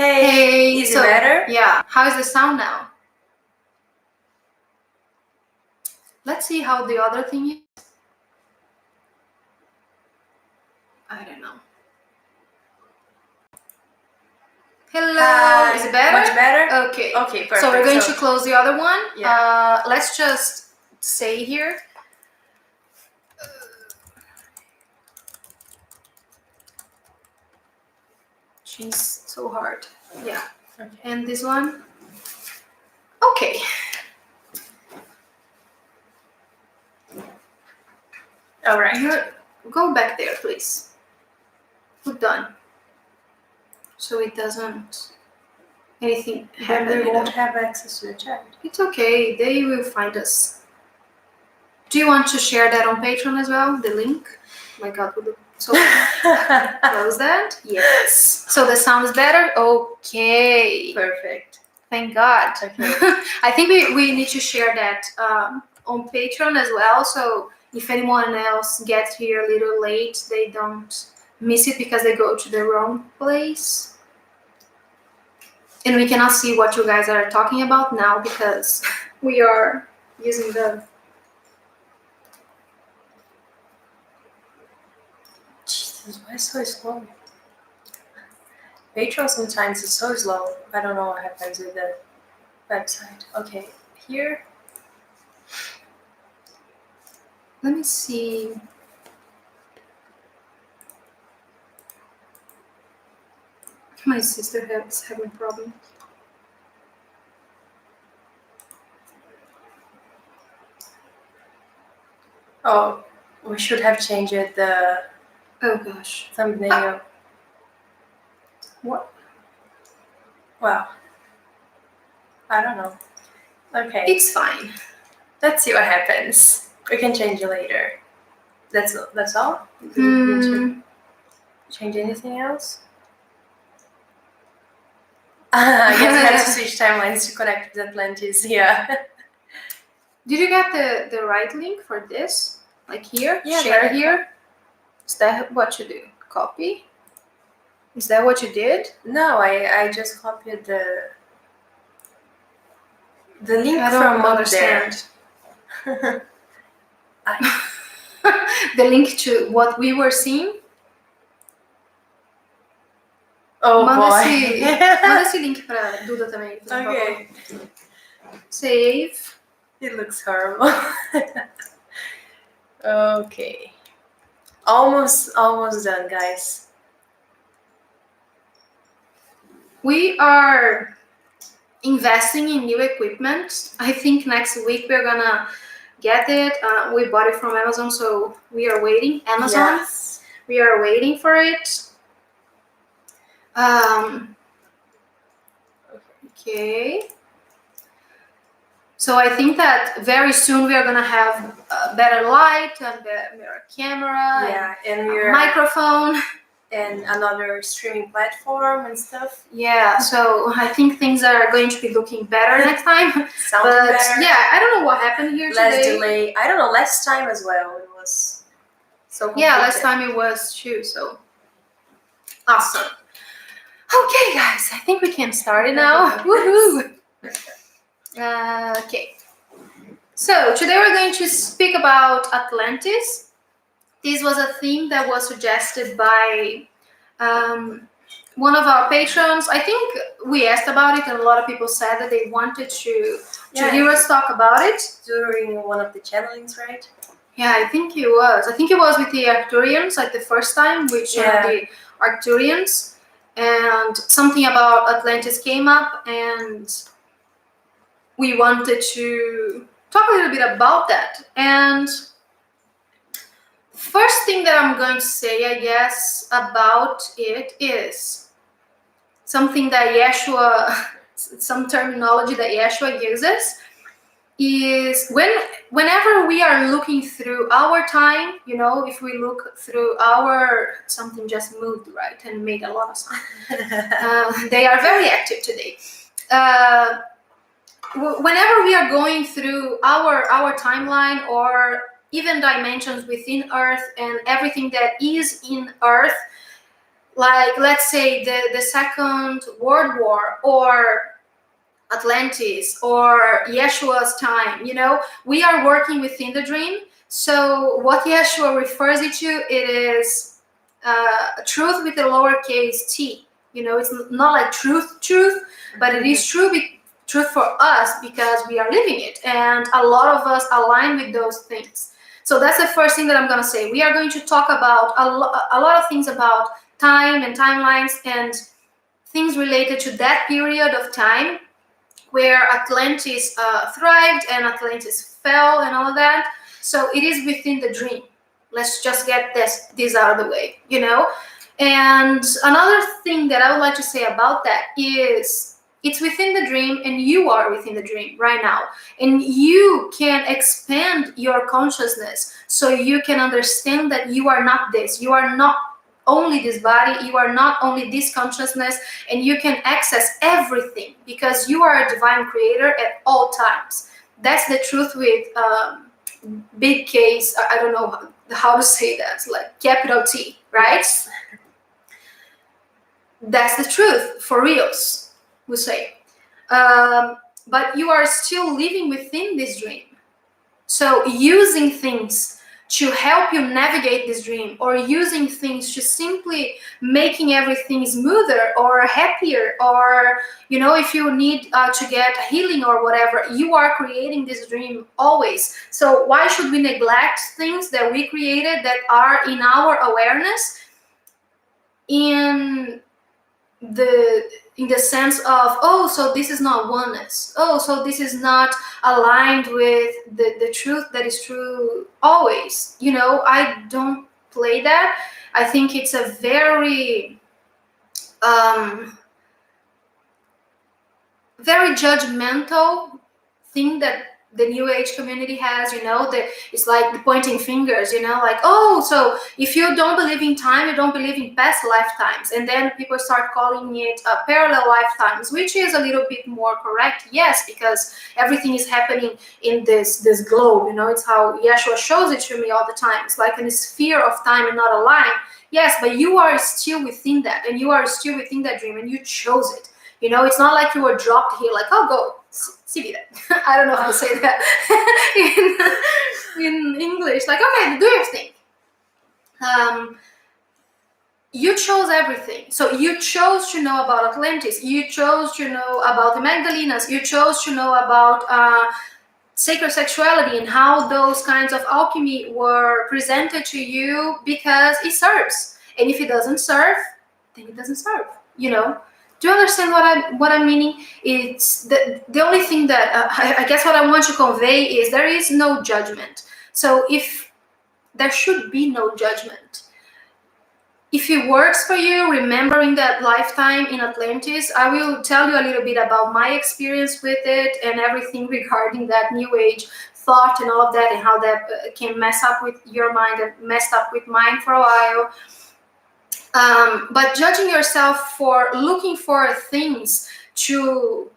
Hey, is it better? Yeah, how is the sound now? Let's see how the other thing is. I don't know. Hello, is it better? Much better? Okay. Okay, perfect. So we're going to close the other one. Yeah. Let's just say here. She's so hard. Yeah. Okay. And this one. Okay. All right. Go back there, please. Put done. So it doesn't anything happen. Then we won't have access to the chat. It's okay. They will find us. Do you want to share that on Patreon as well? The link? Oh my God, so close that. Yes. So the sound is better. Okay. Perfect. Thank God. Okay. I think we need to share that on Patreon as well. So if anyone else gets here a little late, they don't miss it because they go to the wrong place. And we cannot see what you guys are talking about now because we are using the... Jesus, why so slow? Patreon sometimes is so slow. I don't know what happens with the website. Okay, here. Let me see. My sister is having problems. Oh, we should have changed the Oh gosh. thumbnail. What? Well, I don't know. Okay. It's fine. Let's see what happens. We can change it later. That's all? Do we need to change anything else? I guess I have to switch timelines to connect with Atlantis. Yeah. Did you get the right link for this? Like here? Yeah, Share here? Is that what you do? Copy? Is that what you did? No, I just copied the link I don't from understand. up there. The link to what we were seeing? Oh Manda boy. esse link pra Duda também. Por Okay. favor. Save. It looks horrible. Okay. Almost done, guys. We are investing in new equipment. I think next week we're gonna get it. We bought it from Amazon, so we are waiting. Amazon. Yes. We are waiting for it. Okay. So I think that very soon we are gonna have a better light and better camera. Yeah, and a microphone. And another streaming platform and stuff. Yeah, so I think things are going to be looking better next time. Sounding better. Yeah, I don't know what happened here Less today. delay. I don't know, last time as well. It was so complicated. Yeah, last time it was too, so awesome. Okay, guys, I think we can start it now. Woohoo! Okay. So today we're going to speak about Atlantis. This was a theme that was suggested by one of our patrons. I think we asked about it, and a lot of people said that they wanted to hear us talk about it during one of the channelings, right? Yeah, I think it was. I think it was with the Arcturians, like the first time we showed the Arcturians, and something about Atlantis came up, and we wanted to talk a little bit about that. And first thing that I'm going to say, I guess, about it is something that Yeshua, some terminology that Yeshua uses, is whenever we are looking through our time, you know, if we look through something just moved, right, and made a lot of sound. They are very active today. Whenever we are going through our timeline or even dimensions within Earth and everything that is in Earth, like let's say the Second World War, or Atlantis, or Yeshua's time, we are working within the dream. So what Yeshua refers it to, it is truth with a lowercase t. It's not like truth, but it is truth for us because we are living it, and a lot of us align with those things. So that's the first thing that I'm going to say. We are going to talk about a lot of things about time and timelines and things related to that period of time where Atlantis thrived and Atlantis fell and all of that. So it is within the dream. Let's just get this out of the way, And another thing that I would like to say about that is it's within the dream, and you are within the dream right now. And you can expand your consciousness so you can understand that you are not this. You are not only this body, you are not only this consciousness, and you can access everything because you are a divine creator at all times. That's the truth with big case. I don't know how to say that, like capital T, right? That's the truth for reals, we say. But you are still living within this dream. So using things to help you navigate this dream, or using things to simply making everything smoother or happier, or if you need to get healing or whatever, you are creating this dream always. So why should we neglect things that we created that are in our awareness, in the sense of, oh, so this is not oneness, oh, so this is not aligned with the truth that is true always. I don't play that. I think it's a very very judgmental thing that the New Age community has, that it's like the pointing fingers, like, oh, so if you don't believe in time, you don't believe in past lifetimes. And then people start calling it parallel lifetimes, which is a little bit more correct, yes, because everything is happening in this globe, it's how Yeshua shows it to me all the time. It's like in a sphere of time and not a line. Yes, but you are still within that, and you are still within that dream, and you chose it. It's not like you were dropped here, like, oh, go see that. I don't know how to say that in English. Like, okay, do your thing. You chose everything. So you chose to know about Atlantis. You chose to know about the Magdalenas. You chose to know about sacred sexuality and how those kinds of alchemy were presented to you because it serves. And if it doesn't serve, then it doesn't serve. Do you understand what I'm meaning? It's the only thing that I guess what I want to convey is there is no judgment. So if there should be no judgment. If it works for you, remembering that lifetime in Atlantis, I will tell you a little bit about my experience with it and everything regarding that New Age thought and all of that, and how that can mess up with your mind and messed up with mine for a while. But judging yourself for looking for things to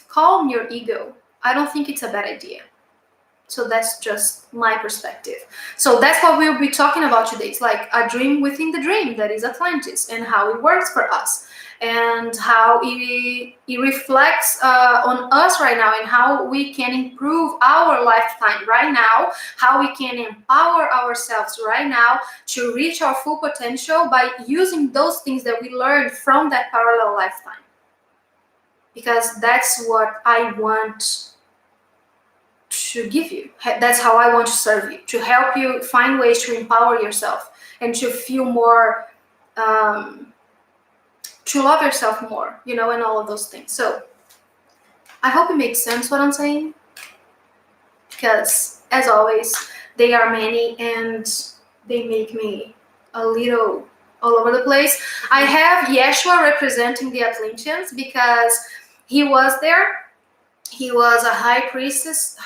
calm your ego, I don't think it's a bad idea. So that's just my perspective. So that's what we'll be talking about today. It's like a dream within the dream that is Atlantis, and how it works for us, and how it reflects on us right now, and how we can improve our lifetime right now, how we can empower ourselves right now to reach our full potential by using those things that we learned from that parallel lifetime. Because that's what I want to give you. That's how I want to serve you, to help you find ways to empower yourself and to feel more, to love yourself more, and all of those things. So I hope it makes sense what I'm saying, because as always, they are many and they make me a little all over the place. I have Yeshua representing the Atlanteans because he was there. He was a high priest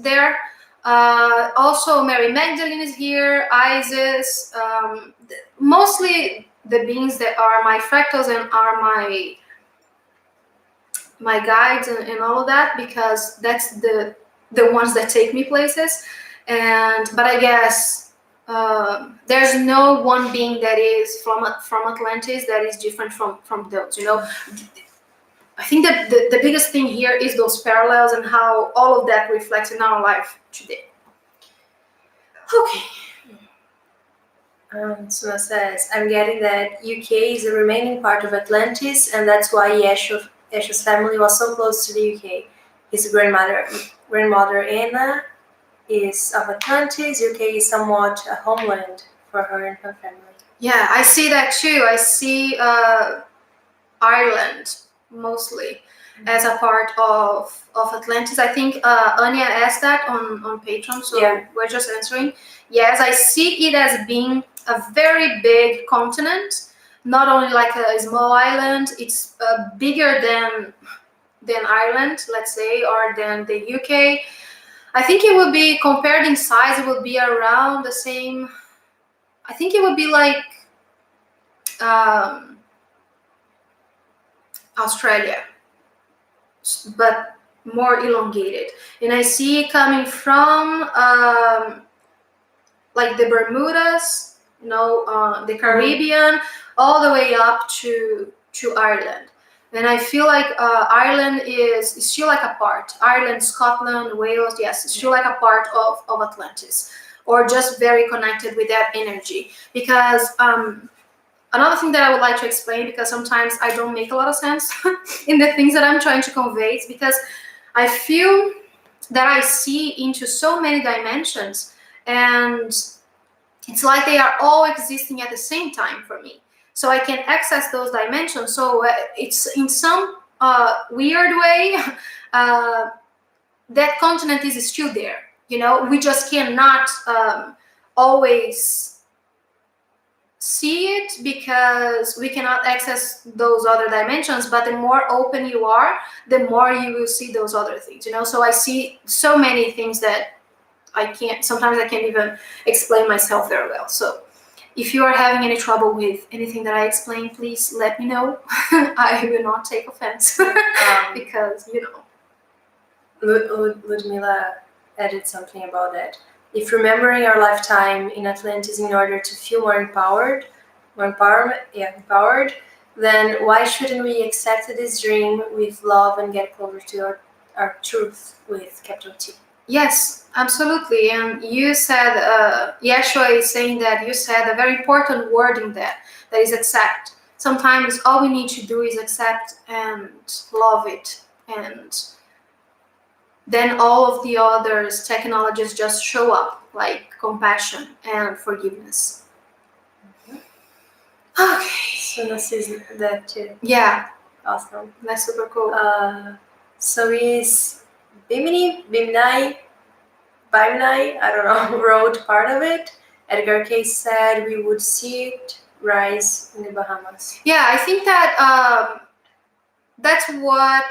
there. Also, Mary Magdalene is here, Isis, mostly the beings that are my fractals and are my guides and all of that, because that's the ones that take me places. But I guess there's no one being that is from Atlantis that is different from those. I think that the biggest thing here is those parallels and how all of that reflects in our life today. Okay. Suna says, I'm getting that UK is a remaining part of Atlantis, and that's why Yeshua's family was so close to the UK. His grandmother Anna is of Atlantis. UK is somewhat a homeland for her and her family. Yeah, I see that too. I see Ireland mostly as a part of Atlantis. I think Anya asked that on Patreon, so Yeah. we're just answering. Yes, I see it as being a very big continent, not only like a small island. It's bigger than Ireland, let's say, or than the UK. I think it would be, compared in size, it would be around the same. I think it would be like Australia, but more elongated. And I see it coming from like the Bermudas, the Caribbean, all the way up to Ireland. And I feel like Ireland is still like a part. Ireland, Scotland, Wales, yes, it's still like a part of Atlantis, or just very connected with that energy. Because another thing that I would like to explain, because sometimes I don't make a lot of sense in the things that I'm trying to convey, is because I feel that I see into so many dimensions, and it's like they are all existing at the same time for me. So I can access those dimensions. So it's in some weird way, that continent is still there. We just cannot always see it because we cannot access those other dimensions. But the more open you are, the more you will see those other things. So I see so many things that sometimes I can't even explain myself very well. So if you are having any trouble with anything that I explain, please let me know. I will not take offense because Ludmila added something about that. If remembering our lifetime in Atlantis in order to feel more empowered, then why shouldn't we accept this dream with love and get closer to our truth with capital T? Yes, absolutely. And you said, Yeshua is saying that you said a very important word in that is accept. Sometimes all we need to do is accept and love it. And then all of the others technologies just show up, like compassion and forgiveness. Okay. So this is that too. Yeah. Awesome. That's super cool. So is Bimini, I don't know, wrote part of it. Edgar Cayce said we would see it rise in the Bahamas. Yeah, I think that that's what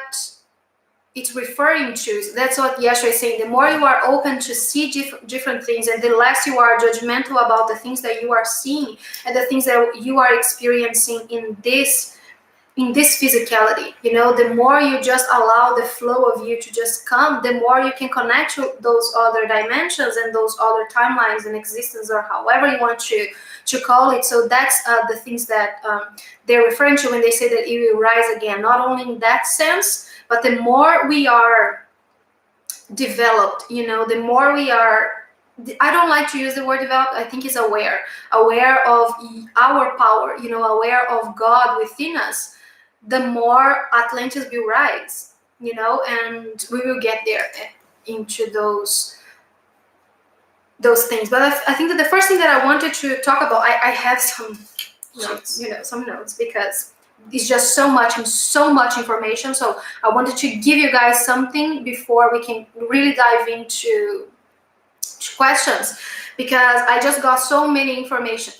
it's referring to. That's what Yeshua is saying. The more you are open to see different things, and the less you are judgmental about the things that you are seeing and the things that you are experiencing in this physicality, the more you just allow the flow of you to just come, the more you can connect to those other dimensions and those other timelines and existence, or however you want to call it. So that's the things that they're referring to when they say that it will rise again, not only in that sense, but the more we are developed, the more we are, I don't like to use the word developed. I think it's aware of our power, aware of God within us, the more Atlantis will rise, and we will get there into those things. But I think that the first thing that I wanted to talk about, I have some notes, some notes, because it's just so much information. So I wanted to give you guys something before we can really dive into questions, because I just got so much information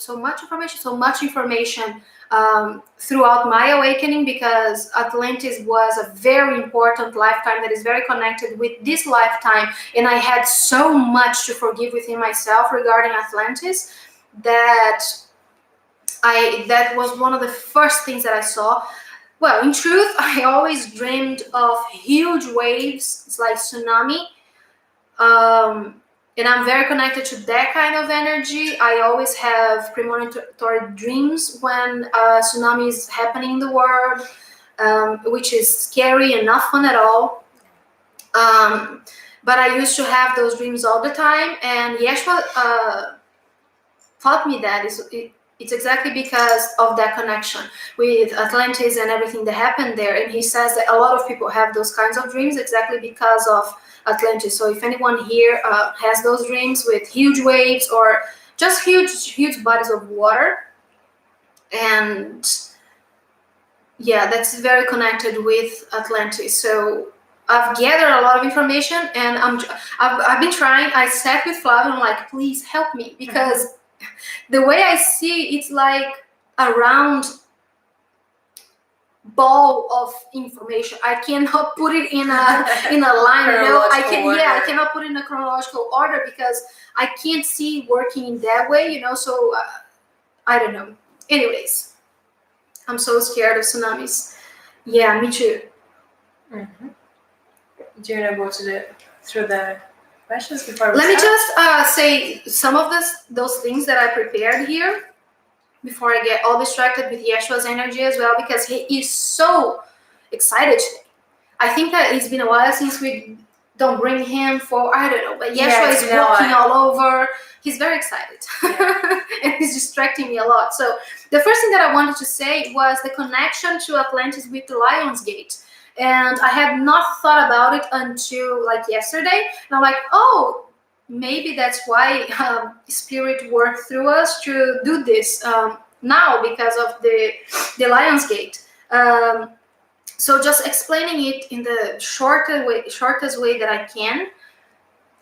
throughout my awakening, because Atlantis was a very important lifetime that is very connected with this lifetime, and I had so much to forgive within myself regarding Atlantis that was one of the first things that I saw. Well, in truth, I always dreamed of huge waves. It's like tsunami. and I'm very connected to that kind of energy. I always have premonitory dreams when a tsunami is happening in the world, which is scary and not fun at all. But I used to have those dreams all the time, and Yeshua taught me that it's exactly because of that connection with Atlantis and everything that happened there. And he says that a lot of people have those kinds of dreams exactly because of Atlantis. So if anyone here has those dreams with huge waves or just huge bodies of water, and yeah, that's very connected with Atlantis. So I've gathered a lot of information, and I've been trying. I sat with Flavio and I'm like, please help me, because the way I see it's like a round ball of information. I cannot put it in a line. I cannot put it in a chronological order because I can't see working in that way. So I don't know. Anyways, I'm so scared of tsunamis. Yeah, me too. Mm-hmm. Do you want to go through the questions before we Let me start? just say some of those things that I prepared here before I get all distracted with Yeshua's energy as well, because he is so excited today. I think that it's been a while since we don't bring him for, I don't know, but Yeshua is walking all over. He's very excited. Yeah. And he's distracting me a lot. So the first thing that I wanted to say was the connection to Atlantis with the Lion's Gate. And I had not thought about it until like yesterday. And I'm like, oh, maybe that's why Spirit worked through us to do this now, because of the Lion's Gate. So just explaining it in the shortest way that I can.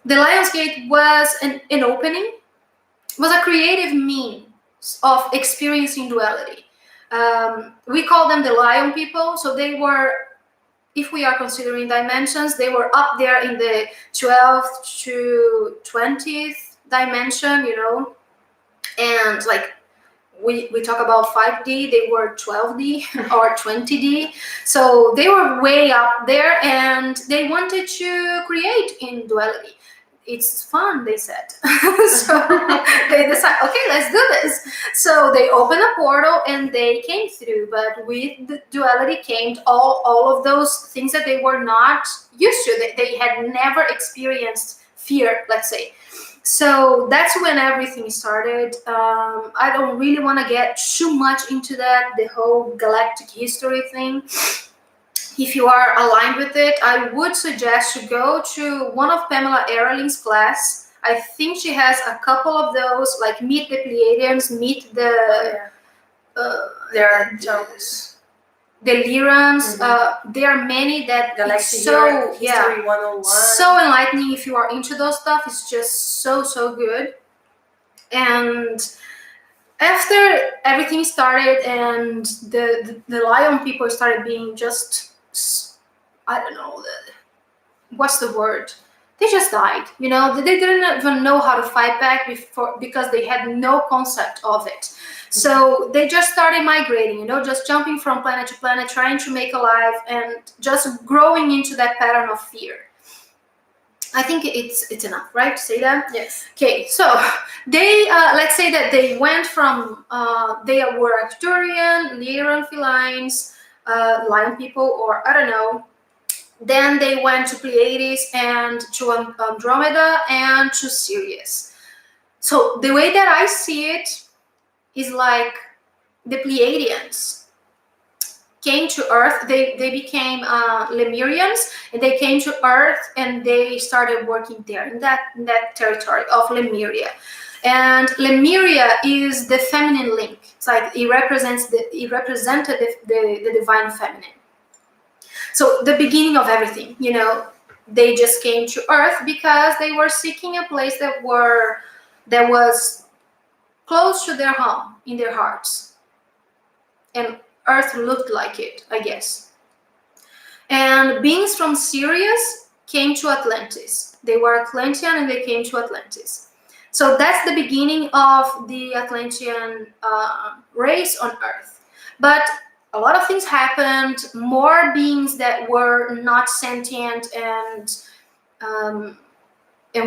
The Lion's Gate was an opening, was a creative means of experiencing duality. We call them the Lion people. So they were, if we are considering dimensions, they were up there in the 12th to 20th dimension, and like we talk about 5D, they were 12D or 20D. So they were way up there, and they wanted to create in duality. It's fun, they said. So they decided, okay, let's do this. So they opened a portal and they came through, but with the duality came all of those things that they were not used to. They had never experienced fear, let's say. So that's when everything started. I don't really want to get too much into that, the whole galactic history thing. If you are aligned with it, I would suggest to go to one of Pamela Erling's class. I think she has a couple of those, like Meet the Pleiadians, Meet the... there are those. The Lyrans. There are many that Galactic History 101. So enlightening if you are into those stuff. It's just so good. And after everything started and the Lion people started being just, I don't know, what's the word? They just died. They didn't even know how to fight back before, because they had no concept of it. So they just started migrating, just jumping from planet to planet, trying to make alive, and just growing into that pattern of fear. I think it's enough, right, to say that? Yes. Okay, so they, let's say that they went from, they were Arcturian, Lyran felines, lion people, or I don't know. Then they went to Pleiades and to Andromeda and to Sirius. So the way that I see it is like the Pleiadians came to Earth. They became Lemurians, and they came to Earth and they started working there in that territory of Lemuria. And Lemuria is the feminine link. It's like it represented the divine feminine. So the beginning of everything, they just came to Earth because they were seeking a place that was close to their home, in their hearts. And Earth looked like it, I guess. And beings from Sirius came to Atlantis. They were Atlantean and they came to Atlantis. So that's the beginning of the Atlantean race on Earth. But a lot of things happened, more beings that were not sentient and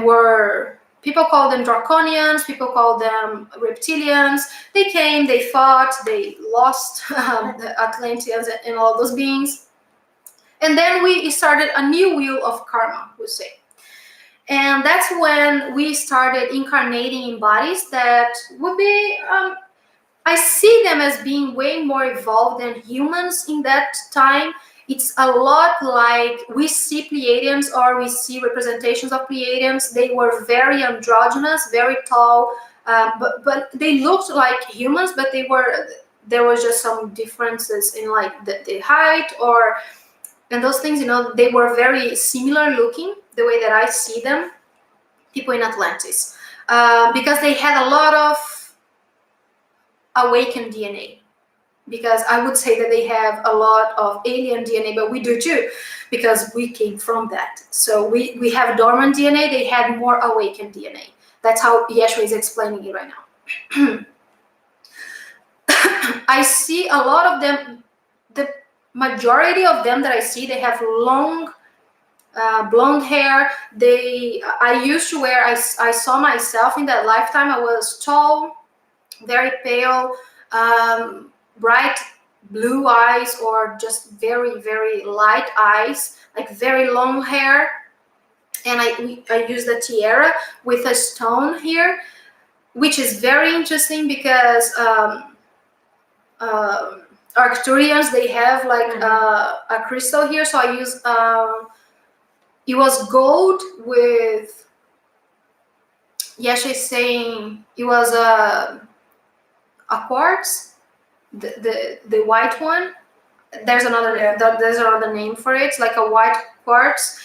were people call them draconians, people call them reptilians. They came, they fought, they lost the Atlanteans and all those beings. And then we started a new wheel of karma, we say. And that's when we started incarnating in bodies that would be, I see them as being way more evolved than humans in that time. It's a lot like we see Pleiadians, or we see representations of Pleiadians. They were very androgynous, very tall, but they looked like humans, but there was just some differences in like the height and those things, they were very similar looking, the way that I see them, people in Atlantis, because they had a lot of awakened DNA. Because I would say that they have a lot of alien DNA, but we do too, because we came from that. So we have dormant DNA, they had more awakened DNA. That's how Yeshua is explaining it right now. I see a lot of them, the majority of them that I see, they have long blonde hair. I used to wear, I saw myself in that lifetime, I was tall, very pale, bright blue eyes, or just very, very light eyes, like very long hair. And I used a tiara with a stone here, which is very interesting because Arcturians, they have like a crystal here. So I used, it was gold with, Yesha is saying it was a quartz, the white one. There's another name for it. It's like a white quartz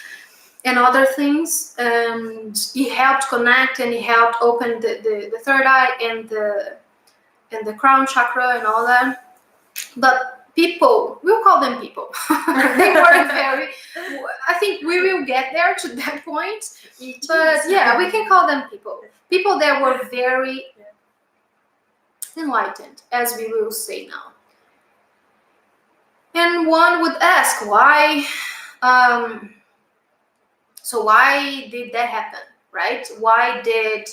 and other things. And it helped connect, and it helped open the third eye and the crown chakra and all that. But people, we'll call them people. They weren't very, I think we will get there to that point. But yeah, we can call them people. People that were very enlightened, as we will say now. And one would ask, why? So why did that happen, right? Why did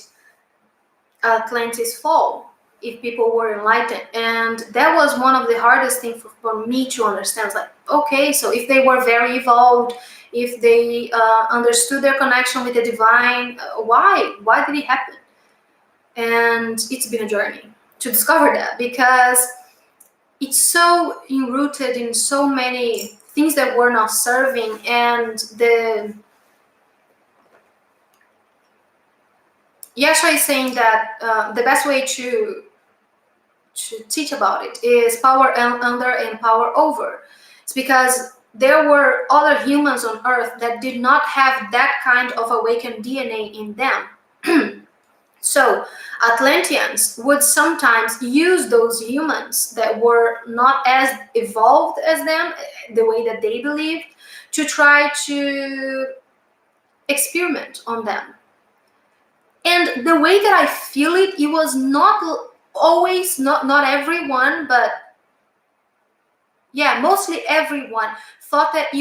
Atlantis fall if people were enlightened? And that was one of the hardest things for me to understand. It's like, okay, so if they were very evolved, if they understood their connection with the divine, why? Why did it happen? And it's been a journey to discover that, because it's so enrooted in so many things that we're not serving. And Yeshua is saying that the best way to teach about it is power under and power over. It's because there were other humans on Earth that did not have that kind of awakened DNA in them. So Atlanteans would sometimes use those humans that were not as evolved as them, the way that they believed, to try to experiment on them. And the way that I feel it, it was not always, not everyone, but yeah, mostly everyone thought that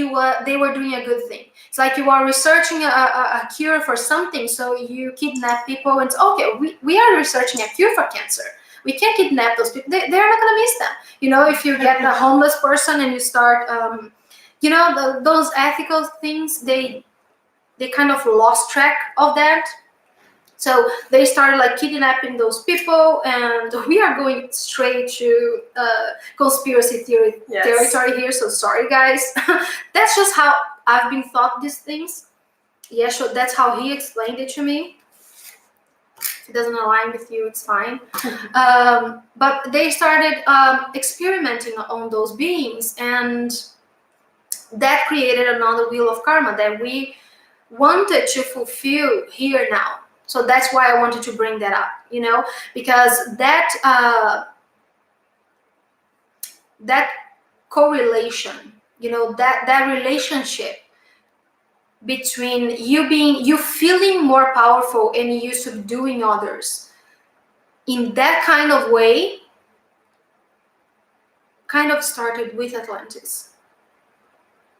they were doing a good thing. It's like you are researching a cure for something, so you kidnap people and say, okay, we are researching a cure for cancer. We can't kidnap those people. They're not going to miss them. If you get a homeless person and you start, those ethical things, they kind of lost track of that. So they started like kidnapping those people, and we are going straight to conspiracy theory territory here. So sorry, guys. That's just how I've been taught these things. Yeah, sure. That's how he explained it to me. If it doesn't align with you, it's fine. But they started experimenting on those beings, and that created another wheel of karma that we wanted to fulfill here now. So that's why I wanted to bring that up, because that correlation, that relationship between you feeling more powerful and you subduing others in that kind of way kind of started with Atlantis.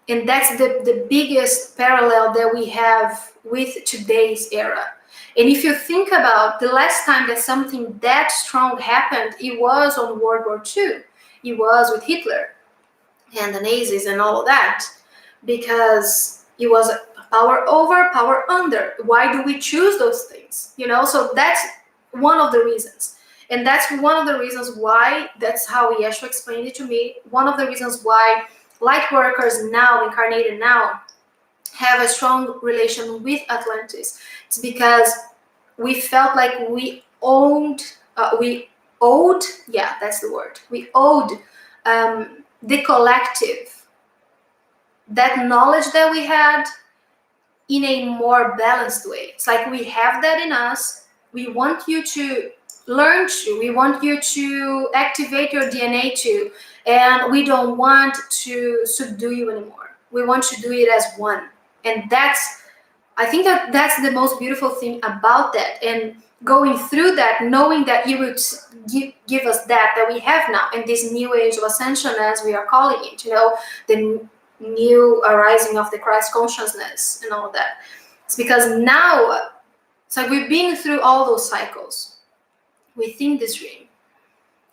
And that's the biggest parallel that we have with today's era. And if you think about the last time that something that strong happened, it was on World War II. It was with Hitler and the Nazis and all of that, because it was power over, power under. Why do we choose those things? So that's one of the reasons. And that's one of the reasons why, that's how Yeshua explained it to me, one of the reasons why Lightworkers now, incarnated now, have a strong relation with Atlantis. It's because we felt like we owed, yeah, that's the word. We owed the collective that knowledge that we had in a more balanced way. It's like we have that in us. We want you to learn to, we want you to activate your DNA to, and we don't want to subdue you anymore. We want to do it as one. And I think that's the most beautiful thing about that. And going through that, knowing that you would give us that we have now in this new age of ascension, as we are calling it, the new arising of the Christ consciousness and all of that. It's because now it's like we've been through all those cycles within this dream.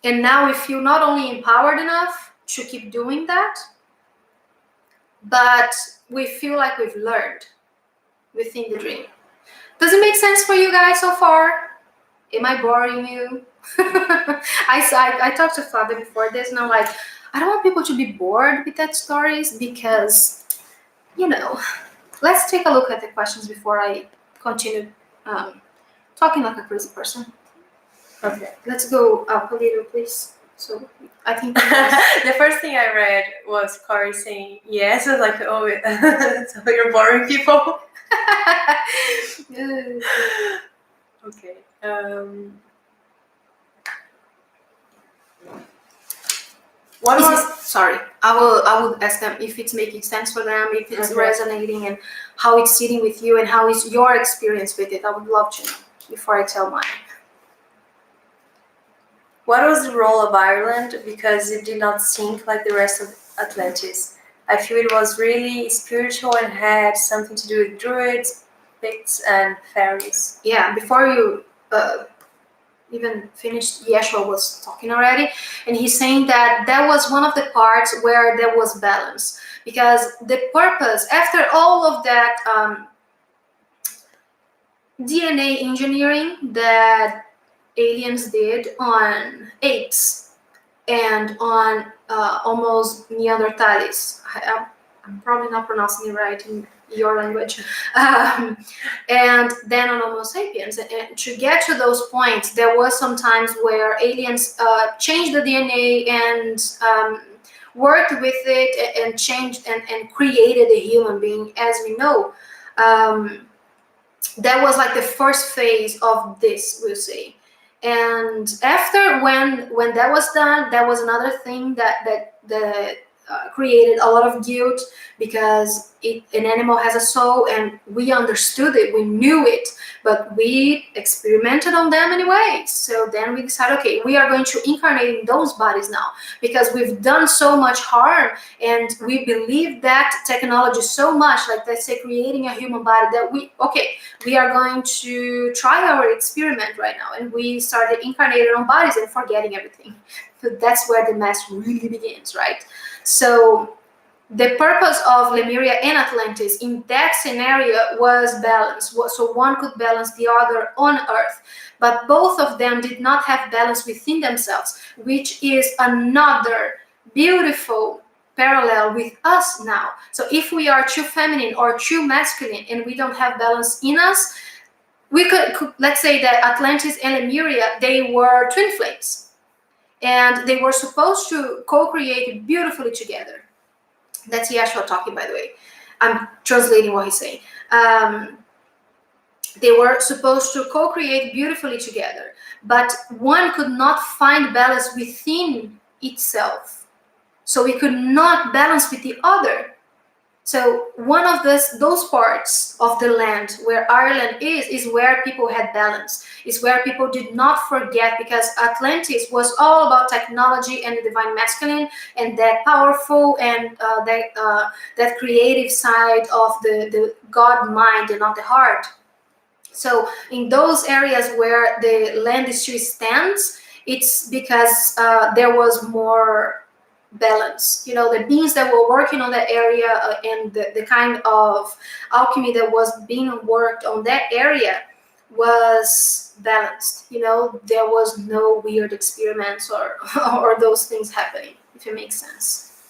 And now we feel not only empowered enough to keep doing that, but we feel like we've learned within the dream. Does it make sense for you guys so far? Am I boring you? I talked to Father before this, and I'm like, I don't want people to be bored with that stories, because, let's take a look at the questions before I continue talking like a crazy person. Okay. Let's go up a little, please. So I think the first thing I read was Corey saying yes. I was like, oh, so you're boring people. Okay. What was? Sorry, I would ask them if it's making sense for them, if it's resonating, and how it's sitting with you, and how is your experience with it. I would love to know before I tell mine. What was the role of Ireland? Because it did not sink like the rest of Atlantis. I feel it was really spiritual and had something to do with druids, picts, and fairies. Yeah, before you even finished, Yeshua was talking already, and he's saying that was one of the parts where there was balance, because the purpose, after all of that DNA engineering that aliens did on apes and on almost Neanderthals, I'm probably not pronouncing it right in your language, and then on Homo sapiens. And to get to those points, there was some times where aliens changed the DNA and worked with it and changed and created a human being as we know. That was like the first phase of this, we'll say. And after, when that was done, that was another thing that created a lot of guilt, because an animal has a soul, and we understood it, we knew it, but we experimented on them anyway. So then we decided, okay, we are going to incarnate in those bodies now, because we've done so much harm, and we believe that technology so much, like let's say creating a human body, that we are going to try our experiment right now. And we started incarnating on bodies and forgetting everything. So that's where the mess really begins, right? So the purpose of Lemuria and Atlantis in that scenario was balance. So one could balance the other on Earth, but both of them did not have balance within themselves, which is another beautiful parallel with us now. So if we are too feminine or too masculine and we don't have balance in us, we could let's say that Atlantis and Lemuria, they were twin flames. And they were supposed to co-create beautifully together. That's Yeshua talking, by the way. I'm translating what he's saying. They were supposed to co-create beautifully together, but one could not find balance within itself. So it could not balance with the other. So one of those parts of the land where Ireland is where people had balance, is where people did not forget, because Atlantis was all about technology and the divine masculine and that powerful and that creative side of the God mind and not the heart. So in those areas where the land still stands, it's because there was more balance. The beings that were working on that area, and the kind of alchemy that was being worked on that area was balanced. There was no weird experiments or or those things happening, if it makes sense.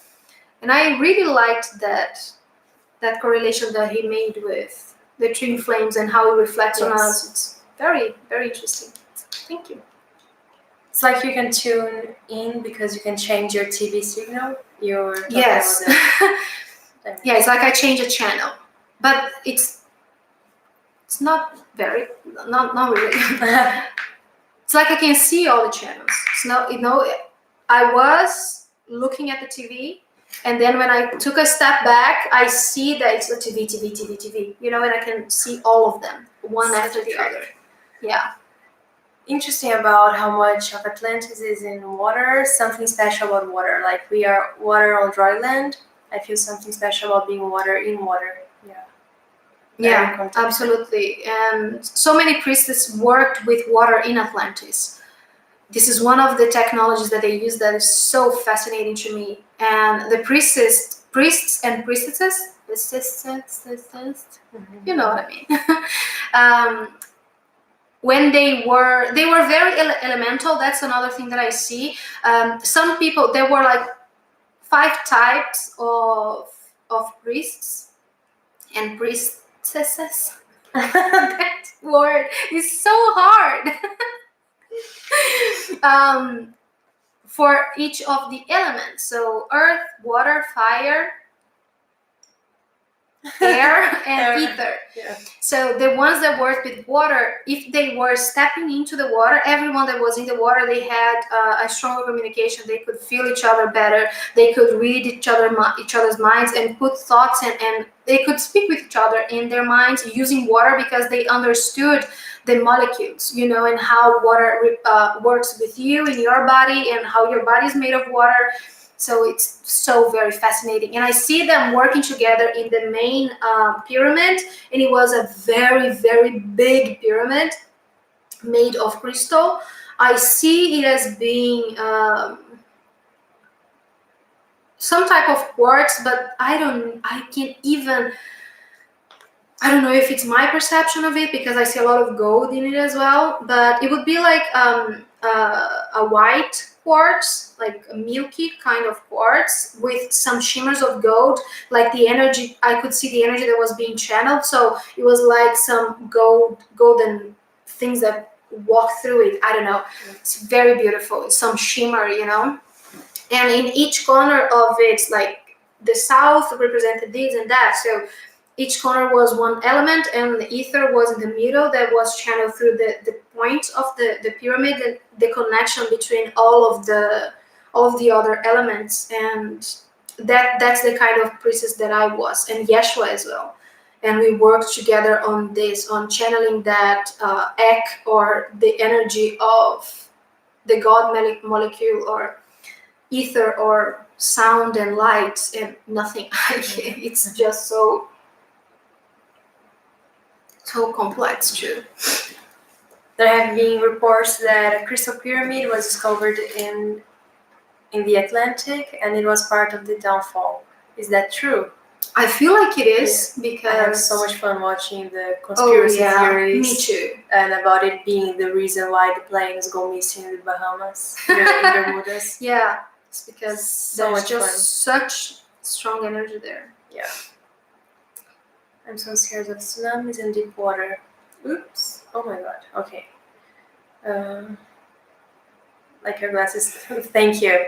And I really liked that correlation that he made with the twin flames and how it reflects on us. It's very, very interesting. Thank you. It's like you can tune in because you can change your TV signal. Yes. Yeah, it's like I change a channel, but it's not really. It's like I can see all the channels. It's not, I was looking at the TV, and then when I took a step back, I see that it's a TV, and I can see all of them, one after the other. Yeah. Interesting about how much of Atlantis is in water, something special about water. Like we are water on dry land. I feel something special about being water in water. Yeah, absolutely. And so many priests worked with water in Atlantis. This is one of the technologies that they use that is so fascinating to me. And the priests and priestesses, you know what I mean. When they were very elemental. That's another thing that I see. Some people, there were like 5 types of priests and priestesses. That word is so hard. For each of the elements. So earth, water, fire, air, and ether. Yeah. So the ones that worked with water, if they were stepping into the water, everyone that was in the water, they had a stronger communication. They could feel each other better. They could read each other's minds and put thoughts and they could speak with each other in their minds using water because they understood the molecules, and how water works with you in your body and how your body is made of water. So it's so very fascinating. And I see them working together in the main pyramid. And it was a very, very big pyramid made of crystal. I see it as being some type of quartz, but I don't know if it's my perception of it because I see a lot of gold in it as well. But it would be like a white quartz, like a milky kind of quartz with some shimmers of gold. Like the energy, I could see the energy that was being channeled. So it was like some golden things that walk through it. I don't know. It's very beautiful. It's some shimmer, And in each corner of it, like the south represented this and that. So each corner was one element, and the ether was in the middle that was channeled through the points of the pyramid, and the connection between all of the other elements. And that's the kind of priestess that I was, and Yeshua as well. And we worked together on this, on channeling that ek, or the energy of the God molecule, or ether, or sound and light, and nothing. It's just so complex too. There have been reports that a crystal pyramid was discovered in the Atlantic, and it was part of the downfall. Is that true? I feel like it is, because I have so much fun watching the conspiracy theories. Me too. And about it being the reason why the planes go missing in the Bahamas, in the Bermudas. Yeah, it's because So there's much just fun. such strong energy there. Yeah. I'm so scared of tsunamis and deep water. Oops. Oh my god. Okay. Like your glasses. Thank you.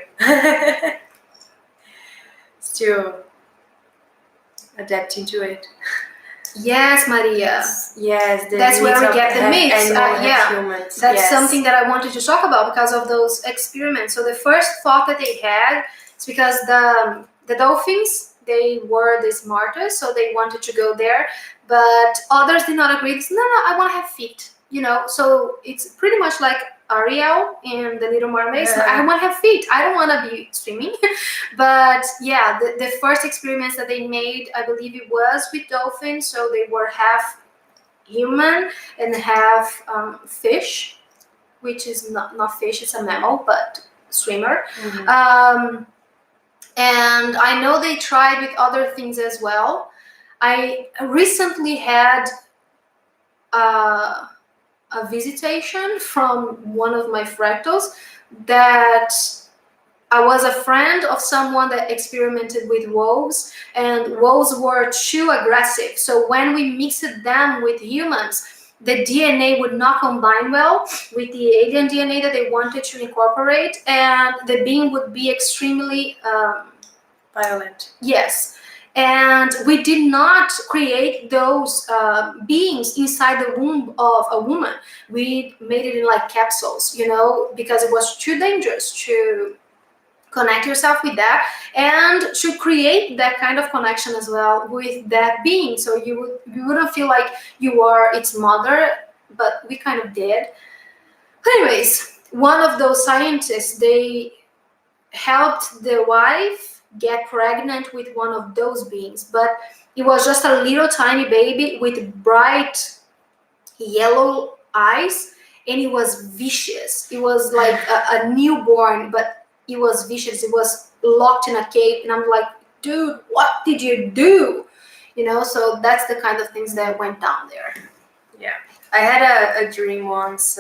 Still adapting to it. Yes, Maria. Yes. That's where we get the myths. Humans. That's something that I wanted to talk about because of those experiments. So the first thought that they had is because the dolphins, they were the smartest, so they wanted to go there, but others did not agree. They said, no, I want to have feet, So it's pretty much like Ariel in The Little Mermaid. So I want to have feet. I don't want to be swimming. But yeah, the first experiments that they made, I believe it was with dolphins. So they were half human and half fish, which is not fish, it's a mammal, but swimmer. And I know they tried with other things as well. I recently had a visitation from one of my fractals that I was a friend of someone that experimented with wolves, and wolves were too aggressive. So when we mixed them with humans, the DNA would not combine well with the alien DNA that they wanted to incorporate, and the being would be extremely violent. Yes. And we did not create those beings inside the womb of a woman. We made it in like capsules, because it was too dangerous to connect yourself with that, and to create that kind of connection as well with that being, so you wouldn't feel like you are its mother, but we kind of did. Anyways, one of those scientists, they helped the wife get pregnant with one of those beings, but it was just a little tiny baby with bright yellow eyes, and it was vicious. It was like a newborn, but it was vicious. It was locked in a cave, and I'm like, dude, what did you do? So that's the kind of things that went down there. Yeah, I had a dream once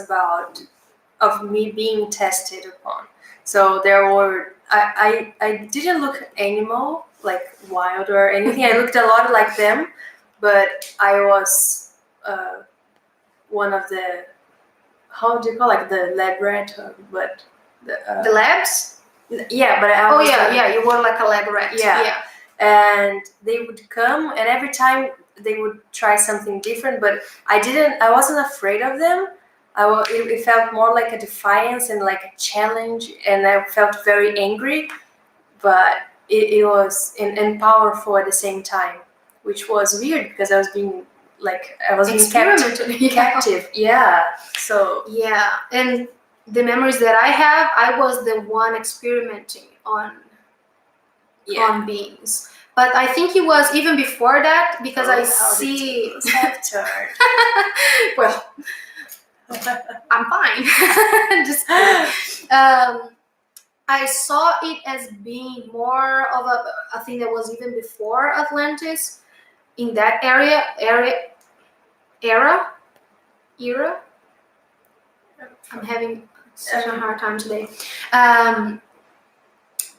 of me being tested upon. So there were I didn't look animal, like wild or anything. I looked a lot like them, but I was one of the, how do you call, like the lab rat, but the labs. Yeah, but I was you were like a lab rat. Yeah. And they would come, and every time they would try something different, but I wasn't afraid of them. It felt more like a defiance and like a challenge, and I felt very angry, but it was and powerful at the same time, which was weird because I was being captive. Yeah. So yeah, and the memories that I have, I was the one experimenting on beings. But I think it was even before that, because I see have turned. Well, I'm fine. Just kidding. I saw it as being more of a thing that was even before Atlantis, in that era. I'm having such a hard time today.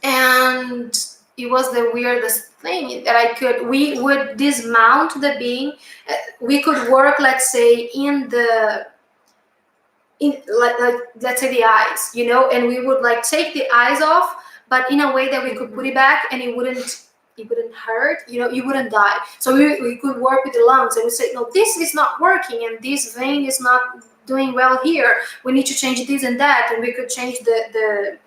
And it was the weirdest thing that we would dismount the being. We could work, let's say, like let's say the eyes, and we would like take the eyes off, but in a way that we could put it back, and it wouldn't hurt, you wouldn't die. So we could work with the lungs, and we say, no, this is not working, and this vein is not doing well here, we need to change this and that, and we could change the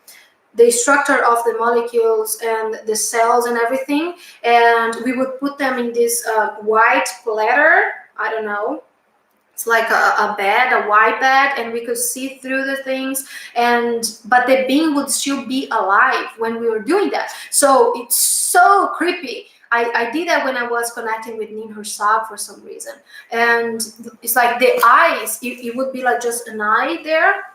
structure of the molecules and the cells and everything, and we would put them in this white platter. I don't know, it's like a white bed, and we could see through the things, but the being would still be alive when we were doing that. So it's so creepy. I did that when I was connecting with Nin herself for some reason, and it's like the eyes, it would be like just an eye there,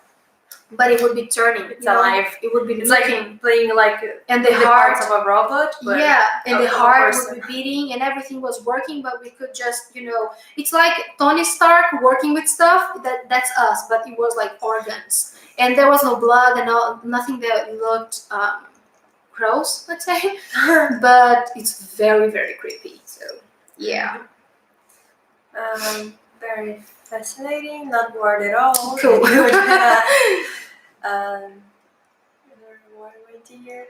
but it would be turning. It's alive. It would be it's looking. Like playing like and the heart parts of a robot. But and the heart would be beating, and everything was working, but we could just, it's like Tony Stark working with stuff. That's us, but it was like organs, and there was no blood and nothing that looked gross, let's say. But it's very, very creepy. So yeah. Very fascinating, not bored at all. Cool. What here?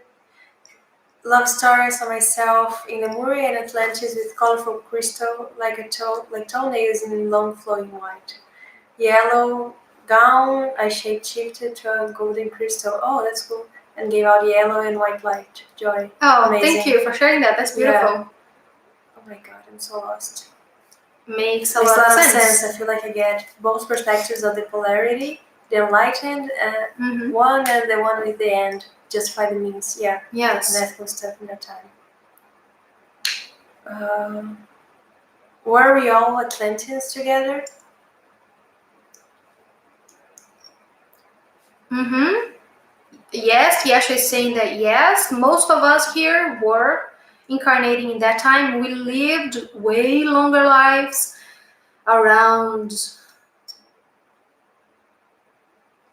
Love stories for myself in Lemuria and Atlantis with colorful crystal like toenails in long flowing white. Yellow gown, I shape-shifted to a golden crystal. Oh, that's cool. And gave out yellow and white light. Joy. Oh, amazing. Thank you for sharing that. That's beautiful. Yeah. Oh my god, I'm so lost. Makes a lot of sense. I feel like I get both perspectives of the polarity, the enlightened one and the one with the end. Justify the means. Yeah. Yes. That was stuff in that time. Were we all Atlanteans together? Yes, Yasha is saying that yes, most of us here were incarnating in that time. We lived way longer lives, around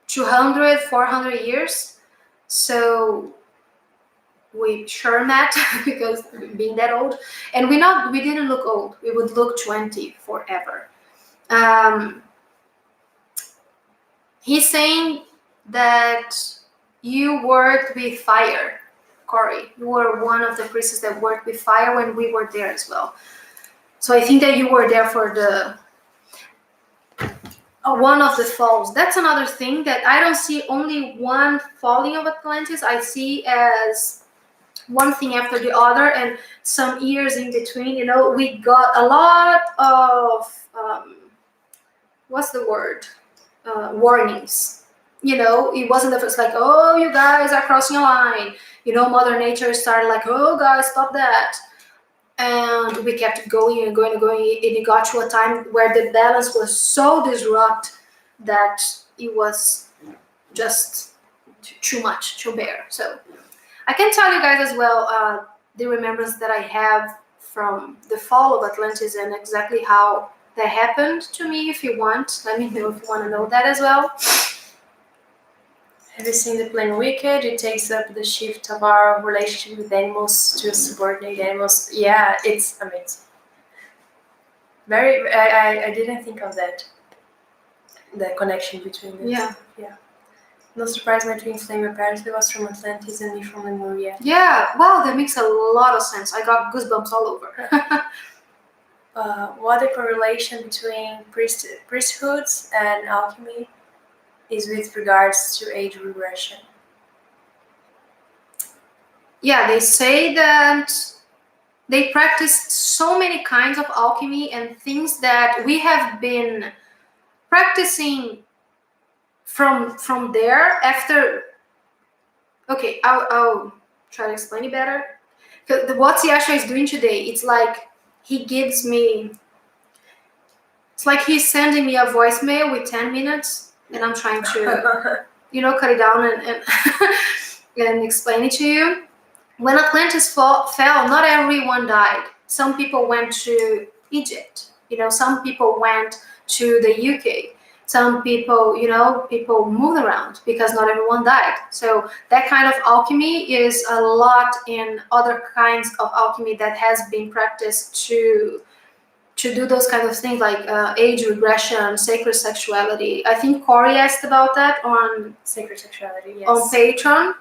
200, 400 years. So we sure met because being that old, and we didn't look old. We would look 20 forever. He's saying that you worked with fire, Corey. You were one of the priests that worked with fire when we were there as well. So I think that you were there for the one of the falls. That's another thing that I don't see only one falling of Atlantis. I see as one thing after the other and some years in between. You know, we got a lot of what's the word? Warnings. You know, it wasn't the first like, oh, you guys are crossing a line. You know, Mother Nature started like, oh, guys, stop that. And we kept going and going and going. And it got to a time where the balance was so disrupted that it was just too much to bear. So I can tell you guys as well the remembrance that I have from the fall of Atlantis and exactly how that happened to me. If you want, let me know if you want to know that as well. Have you seen the plane Wicked? It takes up the shift of our relationship with animals to subordinate animals. Yeah, it's amazing. I didn't think of that. The connection between them. Yeah. No surprise, my twin flame apparently was from Atlantis and me from Lemuria. Yeah, wow, that makes a lot of sense. I got goosebumps all over. What the correlation between priesthoods and alchemy is with regards to age regression? Yeah, they say that they practiced so many kinds of alchemy and things that we have been practicing from there after. Okay, I'll try to explain it better. What Yasha is doing today, it's like he gives me. It's like he's sending me a voicemail with 10 minutes, and I'm trying to, cut it down and and explain it to you. When Atlantis fell, not everyone died. Some people went to Egypt. Some people went to the UK. Some people, people moved around because not everyone died. So that kind of alchemy is a lot in other kinds of alchemy that has been practiced to do those kinds of things like age regression, sacred sexuality. I think Corey asked about that on Sacred sexuality, yes. On Patreon.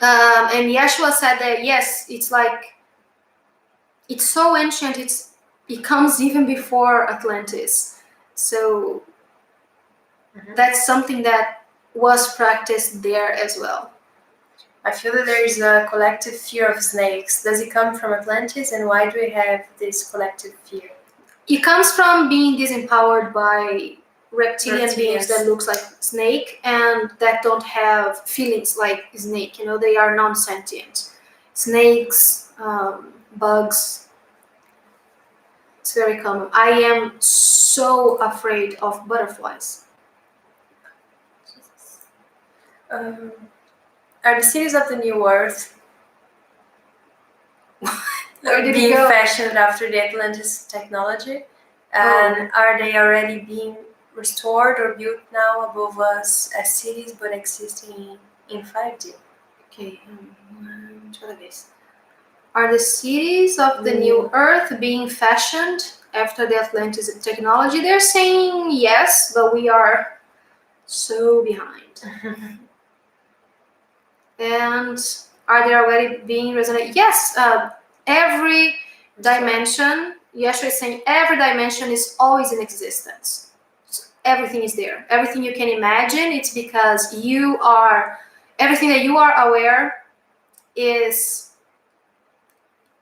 And Yeshua said that yes, it's like it's so ancient. It comes even before Atlantis. So that's something that was practiced there as well. I feel that there is a collective fear of snakes. Does it come from Atlantis, and why do we have this collective fear? It comes from being disempowered by reptilian beings that looks like snake and that don't have feelings like snake. They are non-sentient. Snakes, bugs. It's very common. I am so afraid of butterflies. Are the cities of the New Earth being fashioned after the Atlantis technology? And are they already being restored or built now above us as cities but existing in 5D? Okay, are the cities of the New Earth being fashioned after the Atlantis technology? They're saying yes, but we are so behind. And are they already being resonated? Yes, every dimension, Yeshua is saying every dimension is always in existence. So everything is there. Everything you can imagine, it's because everything that you are aware is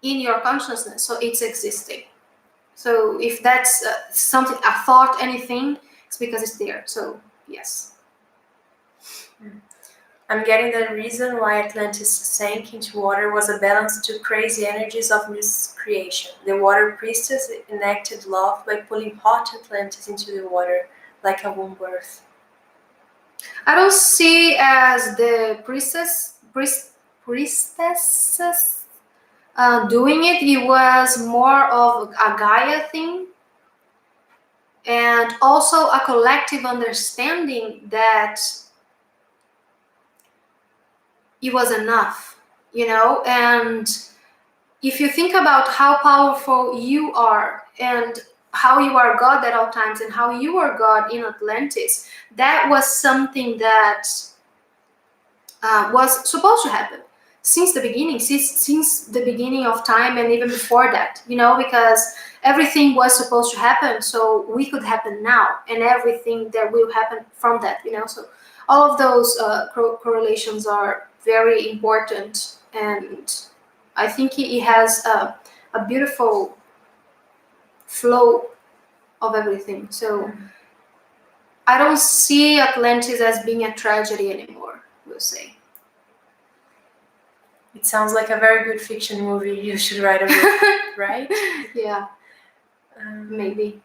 in your consciousness, so it's existing. So if that's something, a thought, anything, it's because it's there. So yes. I'm getting the reason why Atlantis sank into water was a balance to crazy energies of miscreation. The water priestess enacted love by pulling hot Atlantis into the water, like a womb birth. I don't see as the priestesses doing it. It was more of a Gaia thing, and also a collective understanding that it was enough, and if you think about how powerful you are and how you are God at all times and how you are God in Atlantis, that was something that was supposed to happen since the beginning, since the beginning of time, and even before that, because everything was supposed to happen so we could happen now, and everything that will happen from that, so all of those correlations are very important, and I think it has a beautiful flow of everything. So I don't see Atlantis as being a tragedy anymore, we'll say. It sounds like a very good fiction movie. You should write a book, right? Yeah, maybe.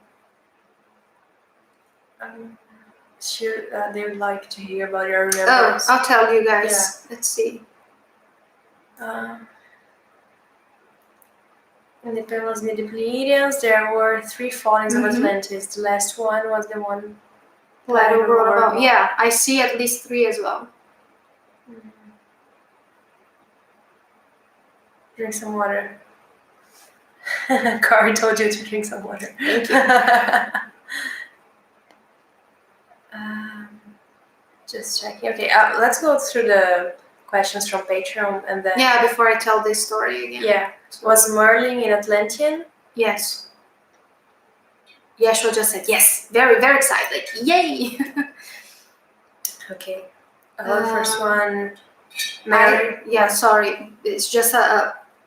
Sure, they would like to hear about your remembrance. I'll tell you guys. Yeah. Let's see. In the Paleos Midi-Pleiadians, there were 3 fallings of Atlantis. The last one was the one Plato wrote about. Yeah, I see at least 3 as well. Drink some water. Corey told you to drink some water. Thank you. Just checking. Okay, let's go through the questions from Patreon and then. Yeah, before I tell this story again. Yeah. Was Merlin in Atlantean? Yes. Yeshua just said yes. Very, very excited. Like, yay! Okay. The first one. Mary. Sorry. It's just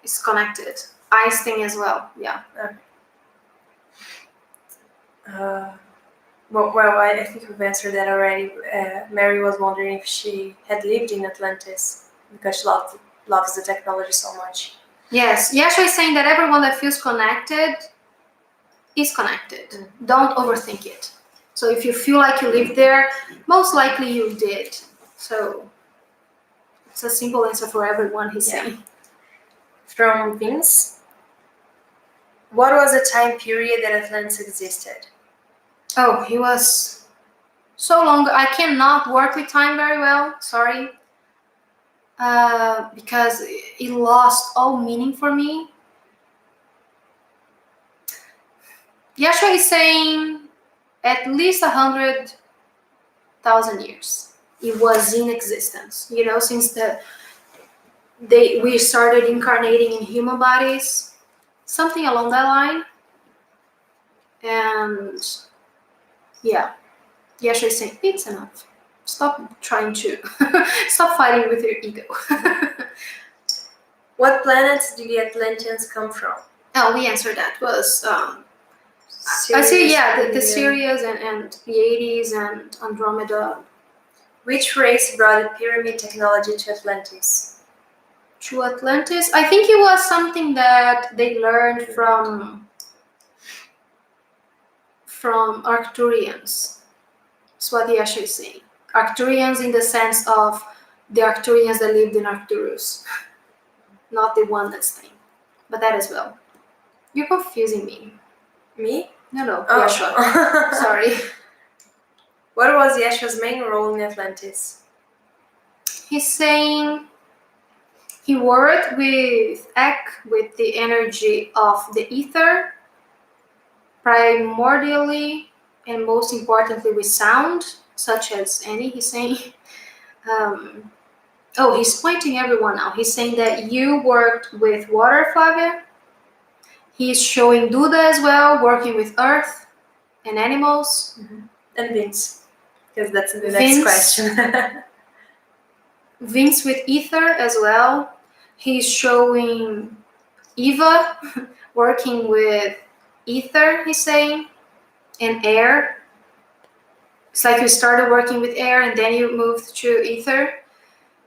it's connected. Einstein as well. Yeah. Okay. Well, I think we've answered that already. Mary was wondering if she had lived in Atlantis because she loves the technology so much. Yes. Yeshua is saying that everyone that feels connected is connected. Don't overthink it. So if you feel like you lived there, most likely you did. So it's a simple answer for everyone, he's saying. From Vince, what was the time period that Atlantis existed? Oh, it was so long. I cannot work with time very well, sorry. Because it lost all meaning for me. Yeshua is saying at least 100,000 years. It was in existence, since we started incarnating in human bodies, something along that line. And yeah, Yeshua is saying it's enough. Stop trying to stop fighting with your ego. What planets did the Atlanteans come from? Oh, we answered that. Was Sirius, I see, the Sirius and Pleiades and Andromeda. Which race brought the pyramid technology to Atlantis? To Atlantis? I think it was something that they learned from Arcturians. That's what Yeshua is saying. Arcturians in the sense of the Arcturians that lived in Arcturus. Not the one that's staying. But that as well. You're confusing me. Me? No, Yeshua. Sorry. What was Yeshua's main role in Atlantis? He's saying he worked with with the energy of the ether, primordially, and most importantly with sound, such as any, he's saying. He's pointing everyone out. He's saying that you worked with water, Flavia. He's showing Duda as well, working with earth and animals. And Vince, because that's the next question. Vince with ether as well. He's showing Eva working with ether, he's saying, and air. It's like you started working with air and then you moved to ether.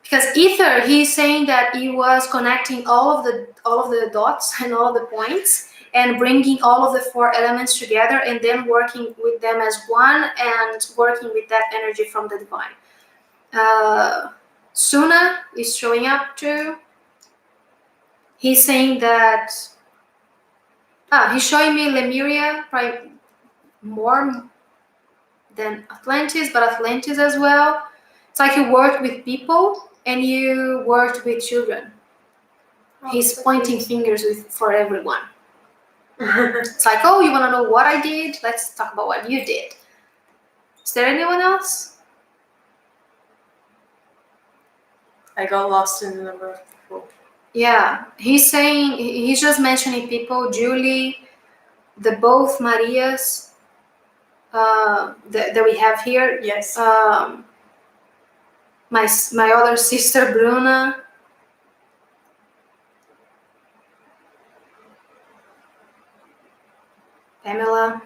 because ether, he's saying that he was connecting all of the dots and all of the points and bringing all of the four elements together and then working with them as one and working with that energy from the divine. Suna is showing up too. He's saying that he's showing me Lemuria probably more than Atlantis, but Atlantis as well. It's like you worked with people and you worked with children. He's pointing fingers for everyone. It's like, oh, you want to know what I did? Let's talk about what you did. Is there anyone else? I got lost in the number of people. Yeah, he's saying, he's just mentioning people, Julie, the both Marias that we have here. Yes. My other sister, Bruna. Pamela.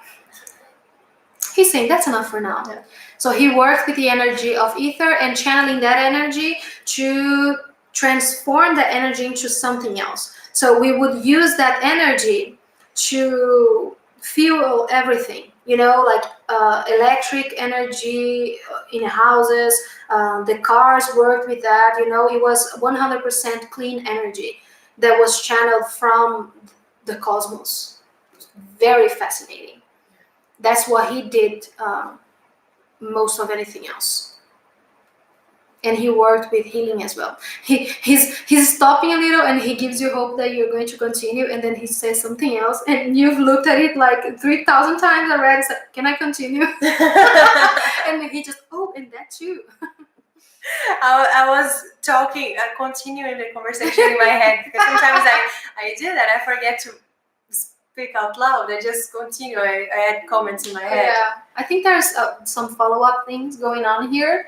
He's saying that's enough for now. Yeah. So he worked with the energy of ether and channeling that energy to transform that energy into something else. So we would use that energy to fuel everything, like electric energy in houses. The cars worked with that. It was 100% clean energy that was channeled from the cosmos. Very fascinating. That's what he did most of anything else. And he worked with healing as well. He's stopping a little and he gives you hope that you're going to continue, and then he says something else and you've looked at it like 3,000 times already. So, can I continue? And he just, and that too. I was talking, continuing the conversation in my head, because sometimes I do that. I forget to speak out loud. I just continue. I had comments in my head. Yeah, I think there's some follow-up things going on here.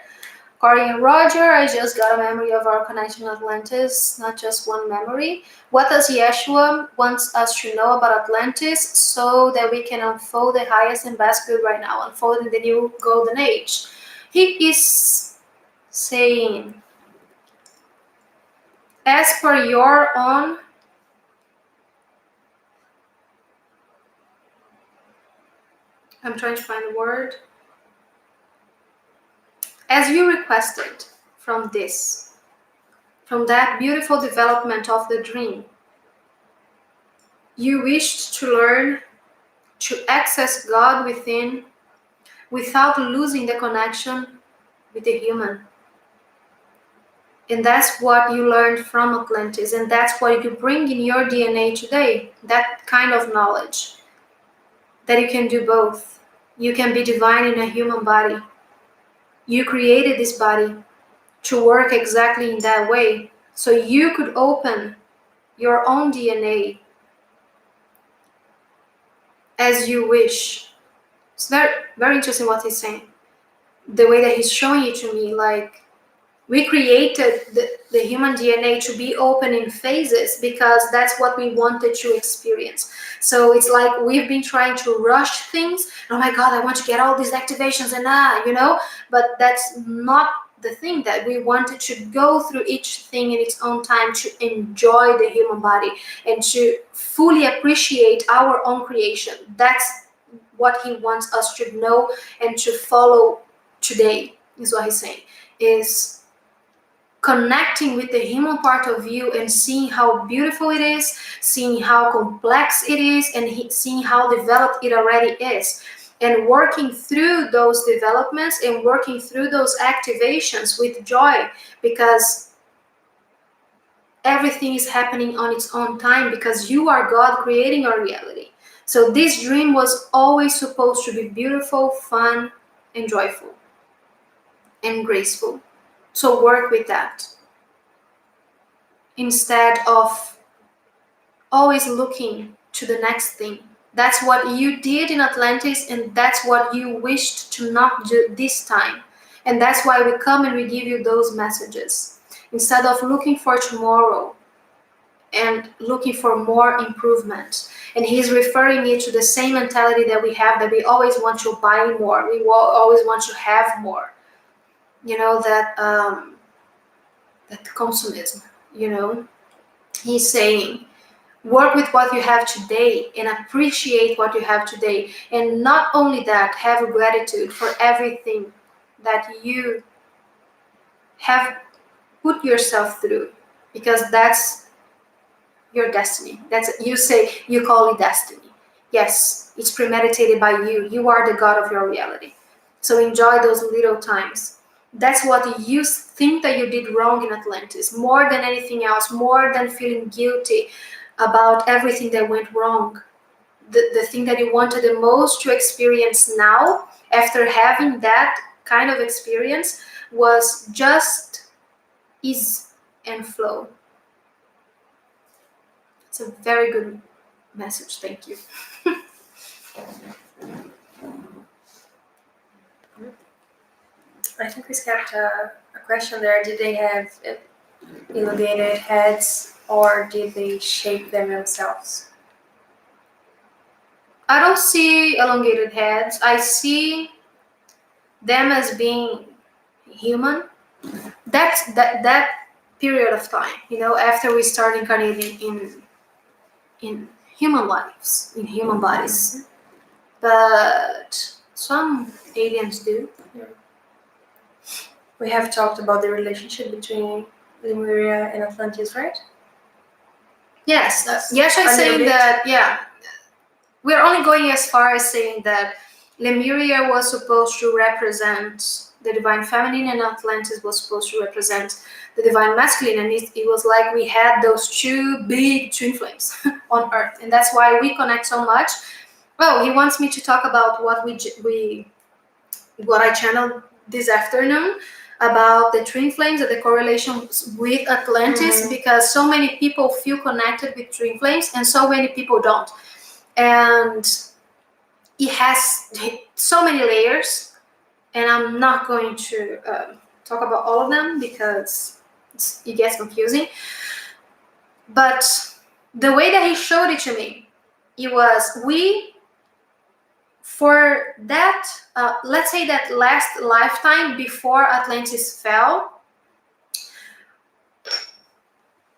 Corey and Roger, I just got a memory of our connection to Atlantis, not just one memory. What does Yeshua wants us to know about Atlantis so that we can unfold the highest and best good right now, unfolding the new golden age? He is saying, as per your own I'm trying to find the word. As you requested from that beautiful development of the dream, you wished to learn to access God within without losing the connection with the human. And that's what you learned from Atlantis, and that's what you bring in your DNA today, that kind of knowledge, that you can do both. You can be divine in a human body. You created this body to work exactly in that way, so you could open your own DNA as you wish. It's very, very interesting what he's saying. The way that he's showing it to me, like, we created the human DNA to be open in phases because that's what we wanted to experience. So it's like we've been trying to rush things. Oh my God, I want to get all these activations and but that's not the thing. That we wanted to go through each thing in its own time to enjoy the human body and to fully appreciate our own creation. That's what he wants us to know and to follow today, is what he's saying, is connecting with the human part of you and seeing how beautiful it is, seeing how complex it is, and seeing how developed it already is, and working through those developments and working through those activations with joy, because everything is happening on its own time, because you are God creating your reality. So this dream was always supposed to be beautiful, fun, and joyful, and graceful. So work with that, instead of always looking to the next thing. That's what you did in Atlantis, and that's what you wished to not do this time. And that's why we come and we give you those messages, instead of looking for tomorrow and looking for more improvement. And he's referring it to the same mentality that we have, that we always want to buy more, we always want to have more. that consumism, you know. He's saying, work with what you have today and appreciate what you have today. And not only that, have gratitude for everything that you have put yourself through, because that's your destiny. That's, you call it destiny. Yes, it's premeditated by you. You are the God of your reality. So enjoy those little times. That's what you think that you did wrong in Atlantis, more than anything else, more than feeling guilty about everything that went wrong. The thing that you wanted the most to experience now, after having that kind of experience, was just ease and flow. It's a very good message. Thank you. I think we skipped a question there. Did they have elongated heads, or did they shape them themselves? I don't see elongated heads. I see them as being human. That period of time, you know, after we start incarnating in human lives, in human bodies. But some aliens do. We have talked about the relationship between Lemuria and Atlantis, right? Yes, Yasha is saying that, yeah, we're only going as far as saying that Lemuria was supposed to represent the divine feminine and Atlantis was supposed to represent the divine masculine, and it was like we had those two big twin flames on Earth, and that's why we connect so much. Well, he wants me to talk about what I channeled this afternoon about the twin flames and the correlations with Atlantis, because so many people feel connected with twin flames and so many people don't. And it has so many layers, and I'm not going to talk about all of them because it gets confusing. But the way that he showed it to me, it was for that, let's say that last lifetime before Atlantis fell,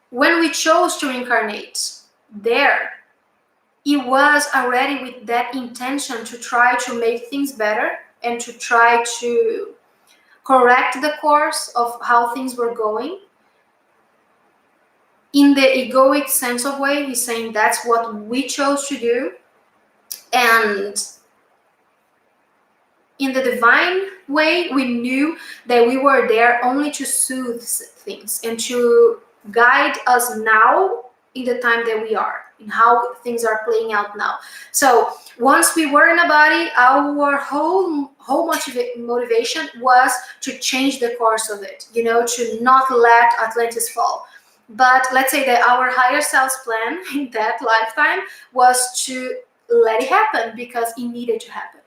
when we chose to reincarnate there, it was already with that intention to try to make things better and to try to correct the course of how things were going. In the egoic sense of way, he's saying that's what we chose to do. And in the divine way, we knew that we were there only to soothe things and to guide us now in the time that we are, in how things are playing out now. So once we were in a body, our whole motivation was to change the course of it, you know, to not let Atlantis fall. But let's say that our higher self's plan in that lifetime was to let it happen because it needed to happen.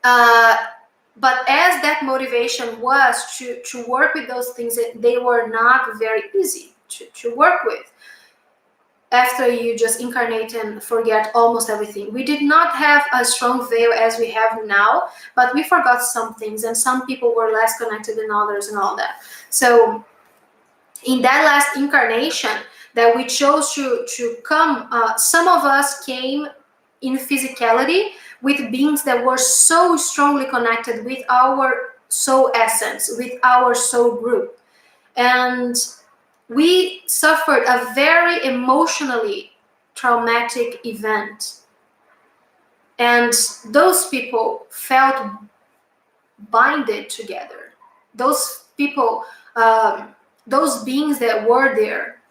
But as that motivation was to work with those things, they were not very easy to work with. After you just incarnate and forget almost everything. We did not have a strong veil as we have now, but we forgot some things, and some people were less connected than others and all that. So in that last incarnation that we chose to come, some of us came in physicality with beings that were so strongly connected with our soul essence, with our soul group. And we suffered a very emotionally traumatic event. And those people felt binded together. Those people, those beings that were there,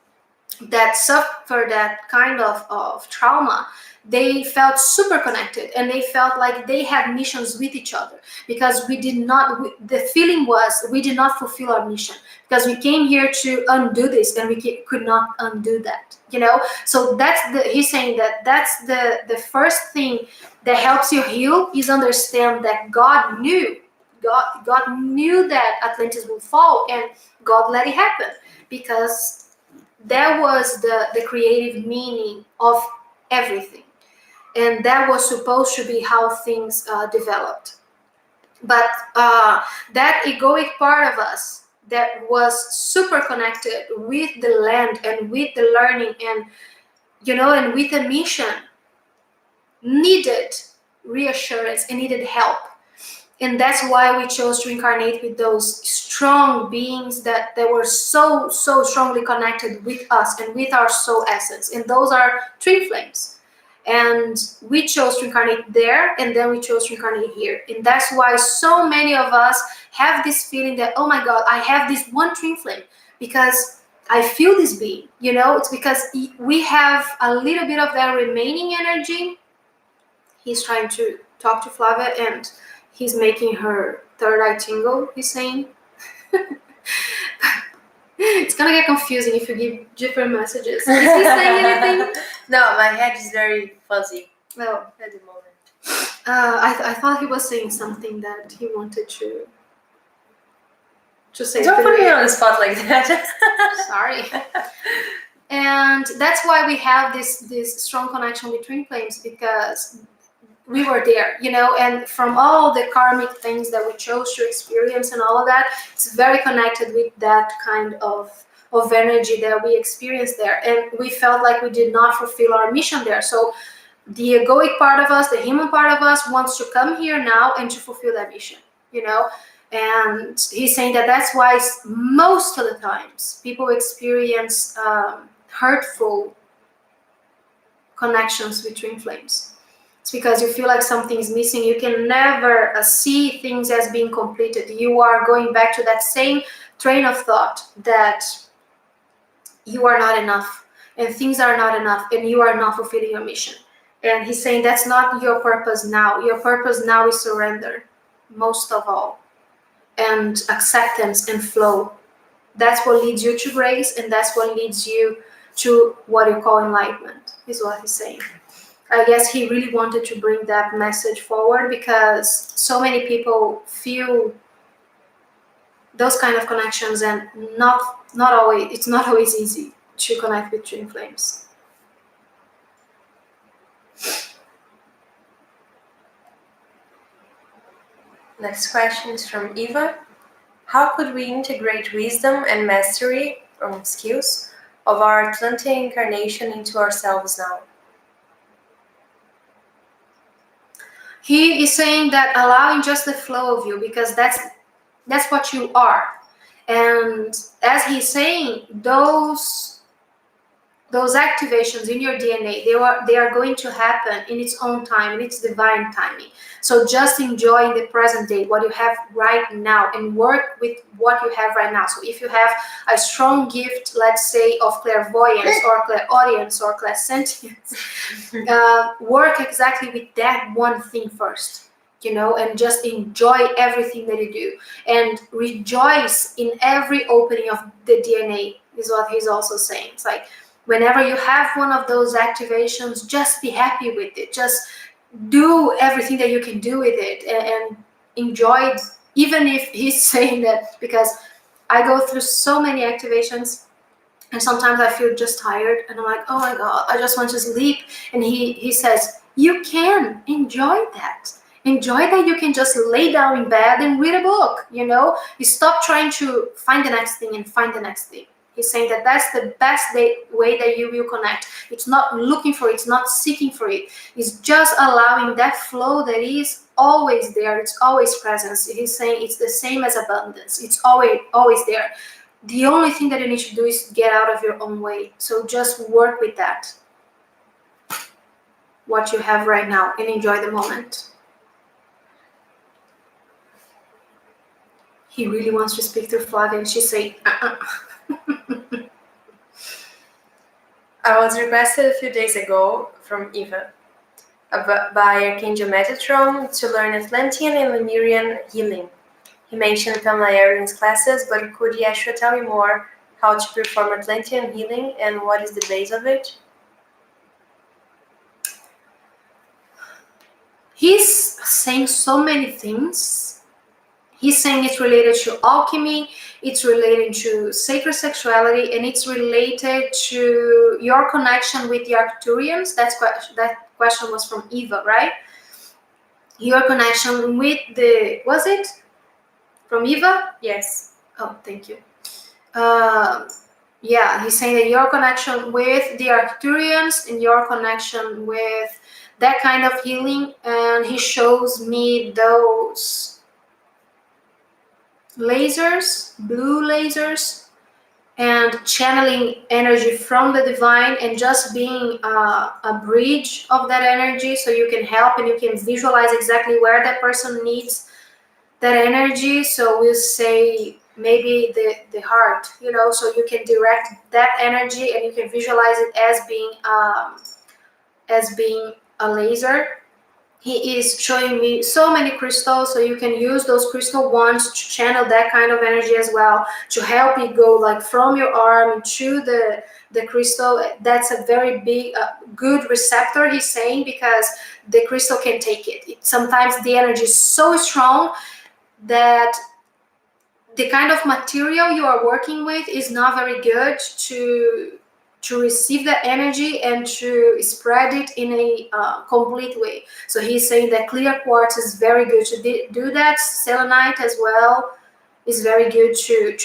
that suffered that kind of trauma, they felt super connected, and they felt like they had missions with each other, because the feeling was we did not fulfill our mission, because we came here to undo this and we could not undo that, you know. So he's saying that's the first thing that helps you heal, is understand that God knew that Atlantis would fall, and God let it happen, because that was the creative meaning of everything, and that was supposed to be how things developed. But that egoic part of us that was super connected with the land and with the learning and, and with a mission, needed reassurance and needed help. And that's why we chose to incarnate with those strong beings that were so strongly connected with us and with our soul essence. And those are twin flames. And we chose to incarnate there, and then we chose to incarnate here. And that's why so many of us have this feeling that, oh my God, I have this one twin flame because I feel this being. It's because we have a little bit of that remaining energy. He's trying to talk to Flavia, and he's making her third eye tingle, he's saying. It's gonna get confusing if you give different messages. Is he saying anything? No, my head is very fuzzy at the moment. I thought he was saying something that he wanted to say. Don't put me on the spot like that. Sorry. And that's why we have this strong connection with twin flames, because we were there, and from all the karmic things that we chose to experience and all of that, it's very connected with that kind of energy that we experienced there. And we felt like we did not fulfill our mission there. So the egoic part of us, the human part of us, wants to come here now and to fulfill that mission, And he's saying that that's why most of the times people experience hurtful connections with twin flames. It's because you feel like something is missing. You can never see things as being completed. You are going back to that same train of thought that you are not enough and things are not enough and you are not fulfilling your mission. And he's saying that's not your purpose now. Your purpose now is surrender, most of all, and acceptance and flow. That's what leads you to grace, and that's what leads you to what you call enlightenment, is what he's saying. I guess he really wanted to bring that message forward because so many people feel those kind of connections, and it's not always easy to connect with twin flames. Next question is from Eva. How could we integrate wisdom and mastery or skills of our Atlantean incarnation into ourselves now? He is saying that allowing just the flow of you, because that's what you are. And as he's saying, those activations in your DNA, they are going to happen in its own time, in its divine timing. So just enjoy the present day, what you have right now, and work with what you have right now. So if you have a strong gift, let's say, of clairvoyance or clairaudience or clairsentience, work exactly with that one thing first, and just enjoy everything that you do and rejoice in every opening of the DNA, is what he's also saying. It's like, whenever you have one of those activations, just be happy with it. Just do everything that you can do with it and enjoy it, even if he's saying that, because I go through so many activations and sometimes I feel just tired and I'm like, oh my God, I just want to sleep. And he says, you can enjoy that. Enjoy that you can just lay down in bed and read a book, You stop trying to find the next thing and find the next thing. He's saying that that's the best way that you will connect. It's not looking for it, it's not seeking for it. It's just allowing that flow that is always there. It's always present. He's saying it's the same as abundance. It's always there. The only thing that you need to do is get out of your own way. So just work with that, what you have right now, and enjoy the moment. He really wants to speak to Flavia, and she's saying, I was requested a few days ago from Eva by Archangel Metatron to learn Atlantean and Lemurian healing. He mentioned familiarities classes, but could Yeshua tell me more how to perform Atlantean healing and what is the base of it? He's saying so many things. He's saying it's related to alchemy, it's related to sacred sexuality, and it's related to your connection with the Arcturians. That question was from Eva, right? Your connection with was it from Eva? Yes. Oh, thank you. Yeah, he's saying that your connection with the Arcturians and your connection with that kind of healing, and he shows me those lasers, blue lasers, and channeling energy from the divine and just being a bridge of that energy, so you can help and you can visualize exactly where that person needs that energy. So we'll say maybe the heart, so you can direct that energy and you can visualize it as being a laser. He is showing me so many crystals, so you can use those crystal wands to channel that kind of energy as well, to help you go like from your arm to the crystal. That's a very big good receptor, he's saying, because the crystal can take it. Sometimes the energy is so strong that the kind of material you are working with is not very good to receive that energy and to spread it in a complete way. So he's saying that clear quartz is very good to do that. Selenite as well is very good to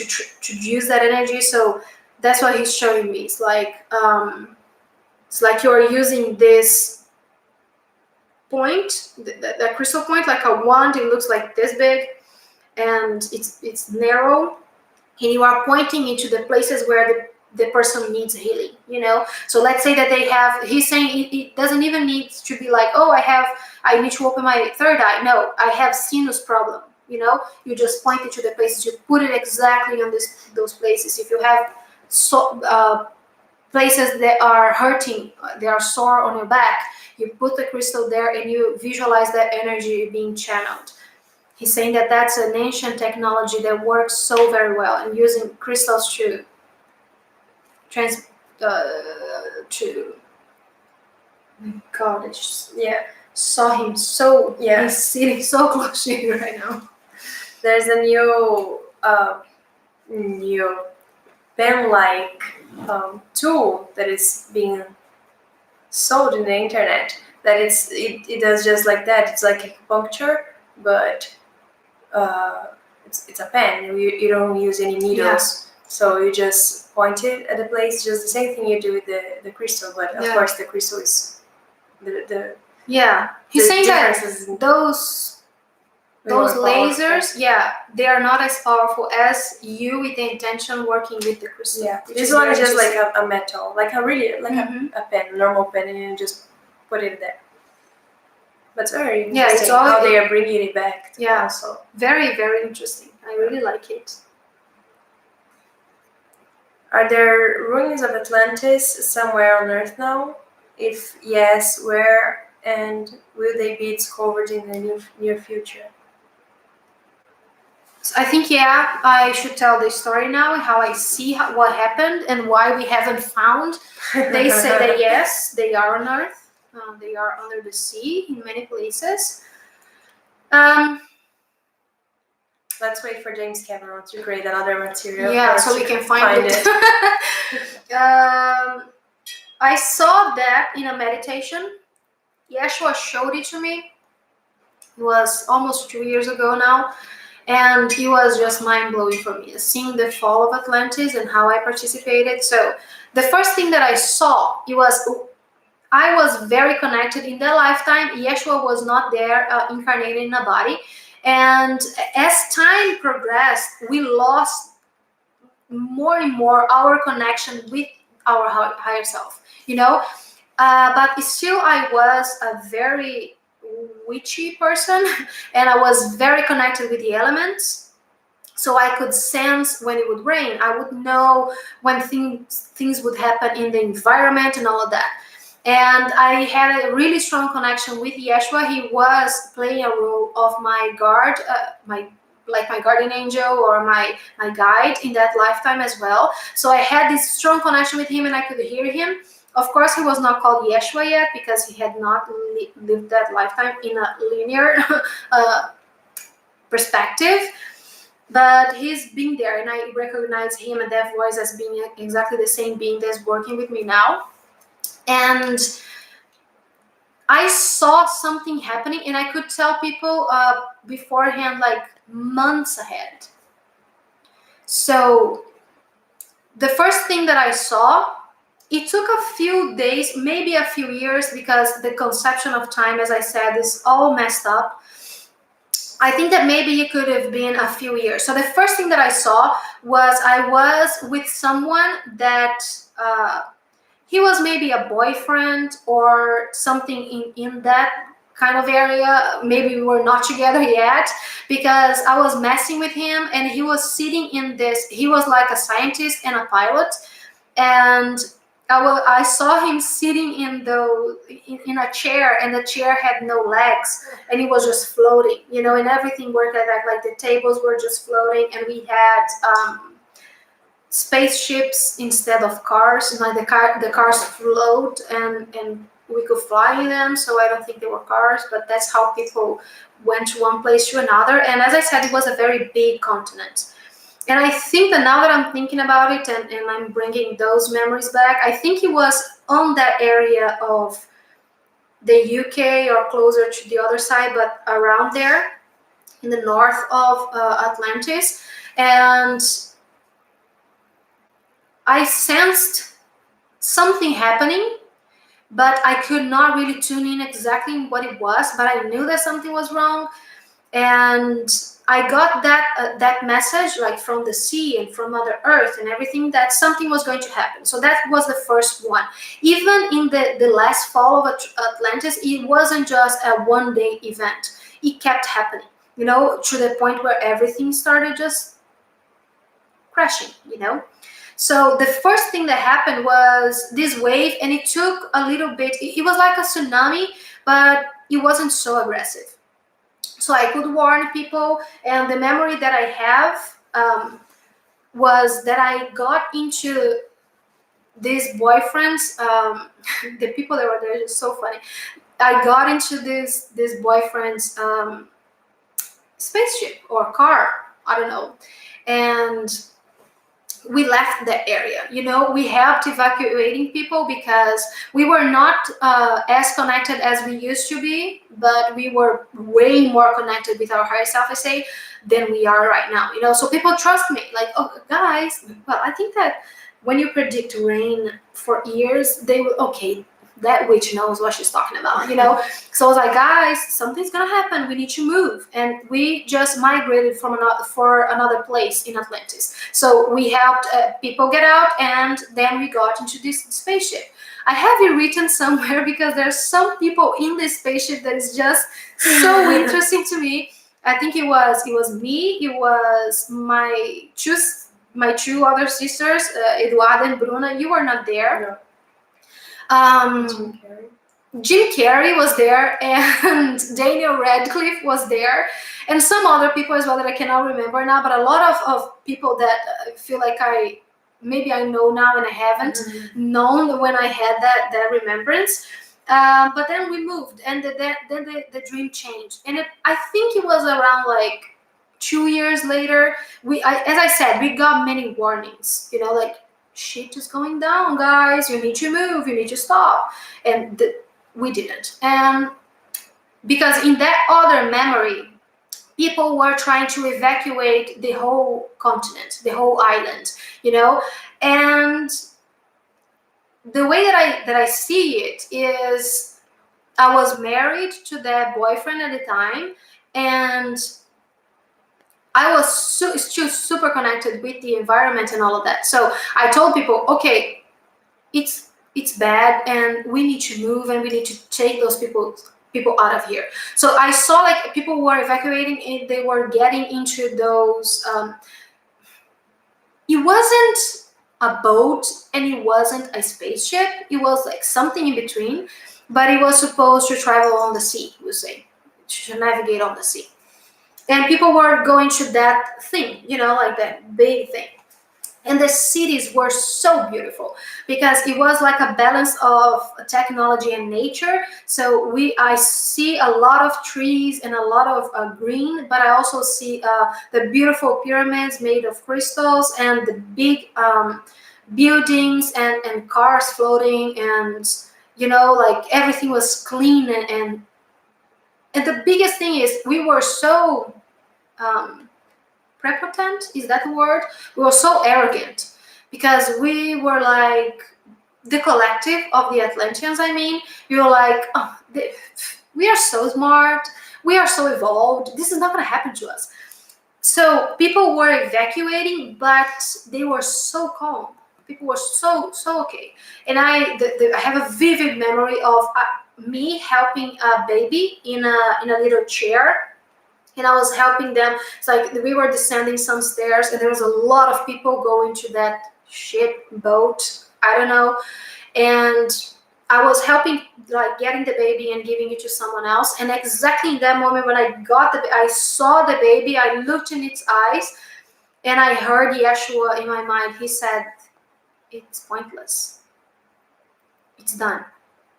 use that energy. So that's what he's showing me. It's like you're using this point, the crystal point, like a wand. It looks like this big, and it's narrow, and you are pointing into the places where the person needs healing. So let's say that he's saying it doesn't even need to be like, oh, I need to open my third eye. No, I have sinus problem. You just point it to the places, you put it exactly on those places. If you have places that are hurting, they are sore on your back, you put the crystal there and you visualize that energy being channeled. He's saying that that's an ancient technology that works so very well, and using crystals to God, saw him so, he's sitting so close to you right now. There's a new pen-like tool that is being sold in the internet, that it does just like that. It's like acupuncture, but it's a pen. You don't use any needles, so you just point it at the place, just the same thing you do with the crystal, but of course the crystal is he's saying that those lasers, they are not as powerful as you with the intention working with the crystal. This one is just like a metal, like a pen, normal pen, and you just put it there. But it's very interesting how they are bringing it back. Also. Very, very interesting. I really like it. Are there ruins of Atlantis somewhere on Earth now? If yes, where, and will they be discovered in the near future? So I think, I should tell the story now, how I see what happened and why we haven't found. They say that yes, they are on Earth. They are under the sea in many places. Let's wait for James Cameron to create another material. So we can find it. I saw that in a meditation. Yeshua showed it to me. It was almost 2 years ago now. And it was just mind-blowing for me, seeing the fall of Atlantis and how I participated. So the first thing that I saw, I was very connected in that lifetime. Yeshua was not there incarnated in a body. And as time progressed, we lost more and more our connection with our higher self, but still I was a very witchy person, and I was very connected with the elements. So I could sense when it would rain. I would know when things would happen in the environment and all of that. And I had a really strong connection with Yeshua. He was playing a role of my guard, my guardian angel or my guide in that lifetime as well. So I had this strong connection with him and I could hear him. Of course, he was not called Yeshua yet because he had not lived that lifetime in a linear perspective. But he's been there, and I recognize him and that voice as being exactly the same being that's working with me now. And I saw something happening, and I could tell people beforehand, like months ahead. So the first thing that I saw, it took a few days, maybe a few years, because the conception of time, as I said, is all messed up. I think that maybe it could have been a few years. So the first thing that I saw was I was with someone that he was maybe a boyfriend or something in that kind of area. Maybe we were not together yet, because I was messing with him and he was sitting in this, he was like a scientist and a pilot, and I saw him sitting in a chair, and the chair had no legs, and he was just floating, and everything worked like that. Like the tables were just floating, and we had spaceships instead of cars, and like the cars float, and we could fly in them. So I don't think they were cars, but that's how people went to one place to another. And as I said, it was a very big continent. And I think that now that I'm thinking about it, and I'm bringing those memories back, I think it was on that area of the UK, or closer to the other side, but around there in the north of Atlantis. And I sensed something happening, but I could not really tune in exactly what it was, but I knew that something was wrong. And I got that message, like from the sea and from Mother Earth and everything, that something was going to happen. So that was the first one. Even in the last fall of Atlantis, it wasn't just a one-day event. It kept happening, to the point where everything started just crashing, So the first thing that happened was this wave, and it took a little bit. It was like a tsunami, but it wasn't so aggressive. So I could warn people, and the memory that I have was that I got into these boyfriends. The people that were there is so funny. I got into this boyfriend's spaceship or car, I don't know, and we left that area. We helped evacuating people, because we were not as connected as we used to be, but we were way more connected with our higher self, I say, than we are right now. So people trust me, like, oh guys, well, I think that when you predict rain for years, they will, okay, that witch knows what she's talking about. So I was like, guys, something's gonna happen, we need to move. And we just migrated for another place in Atlantis. So we helped people get out, and then we got into this spaceship. I have it written somewhere, because there's some people in this spaceship that is just so interesting to me. I think it was me, it was my two other sisters, Eduarda and Bruna. You were not there. No. Jim Carrey was there, and Daniel Radcliffe was there, and some other people as well that I cannot remember now, but a lot of people that I feel like maybe I know now, and I haven't known when I had that remembrance. But then we moved, and then the dream changed, and I think it was around like 2 years later. As I said, we got many warnings, like, shit is going down, guys, you need to move, you need to stop. And we didn't. And because in that other memory, people were trying to evacuate the whole continent, the whole island, and the way that I see it is, I was married to that boyfriend at the time, and I was still super connected with the environment and all of that. So I told people, okay, it's bad, and we need to move, and we need to take those people out of here. So I saw like people were evacuating, and they were getting into those. It wasn't a boat, and it wasn't a spaceship. It was like something in between, but it was supposed to travel on the sea, we say, to navigate on the sea. And people were going to that thing, like that big thing. And the cities were so beautiful, because it was like a balance of technology and nature. So I see a lot of trees and a lot of green, but I also see the beautiful pyramids made of crystals, and the big buildings and cars floating, and like everything was clean, and the biggest thing is we were so prepotent, is that the word? We were so arrogant because we were like the collective of the Atlanteans. I mean, we were like, oh, we are so smart, we are so evolved, this is not going to happen to us. So people were evacuating, but they were so calm. People were so okay. And I have a vivid memory of me helping a baby in a little chair, and I was helping them. It's like we were descending some stairs, and there was a lot of people going to that ship, boat, I don't know, and I was helping, like getting the baby and giving it to someone else. And exactly in that moment when I saw the baby, I looked in its eyes, and I heard Yeshua in my mind. He said, "It's pointless. It's done.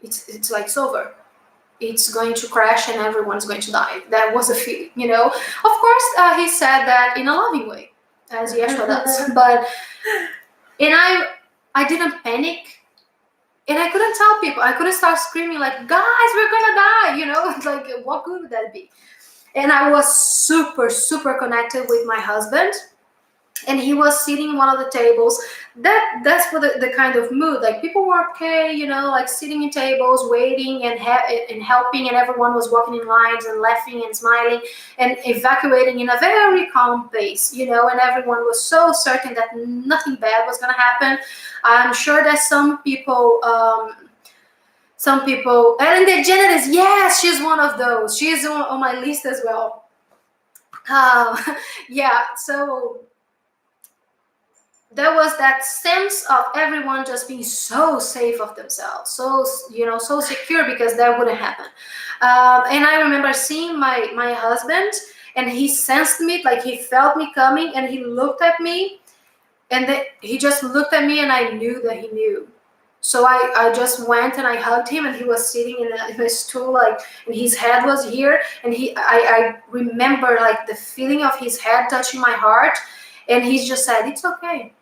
It's like it's over. It's going to crash, and everyone's going to die." That was a feeling, you know. Of course, he said that in a loving way, as Yeshua does. But and I didn't panic. And I couldn't tell people. I couldn't start screaming like, "Guys, we're gonna die!" You know, like what good would that be? And I was super connected with my husband, and he was sitting in one of the tables. That's for the kind of mood. Like people were okay, you know, like sitting in tables, waiting and helping, and everyone was walking in lines and laughing and smiling and evacuating in a very calm pace, you know. And everyone was so certain that nothing bad was gonna happen. I'm sure that some people, Ellen DeGeneres, yes, she's one of those. She's on my list as well. Yeah, so there was that sense of everyone just being so safe of themselves, so, you know, so secure, because that wouldn't happen. And I remember seeing my husband, and he sensed me, like he felt me coming, and he looked at me, and then he just looked at me, and I knew that he knew. So I just went and I hugged him, and he was sitting in a stool, like, and his head was here, and I remember like the feeling of his head touching my heart, and he just said, "It's okay."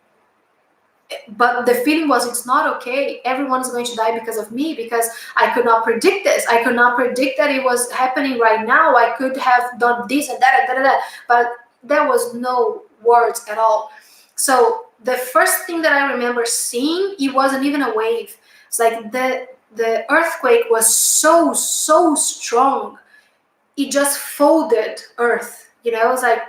But the feeling was, it's not okay. Everyone's going to die because of me, because I could not predict this. I could not predict that it was happening right now. I could have done this and that and that, but there was no words at all. So the first thing that I remember seeing, it wasn't even a wave. It's like the earthquake was so strong. It just folded Earth. You know, it was like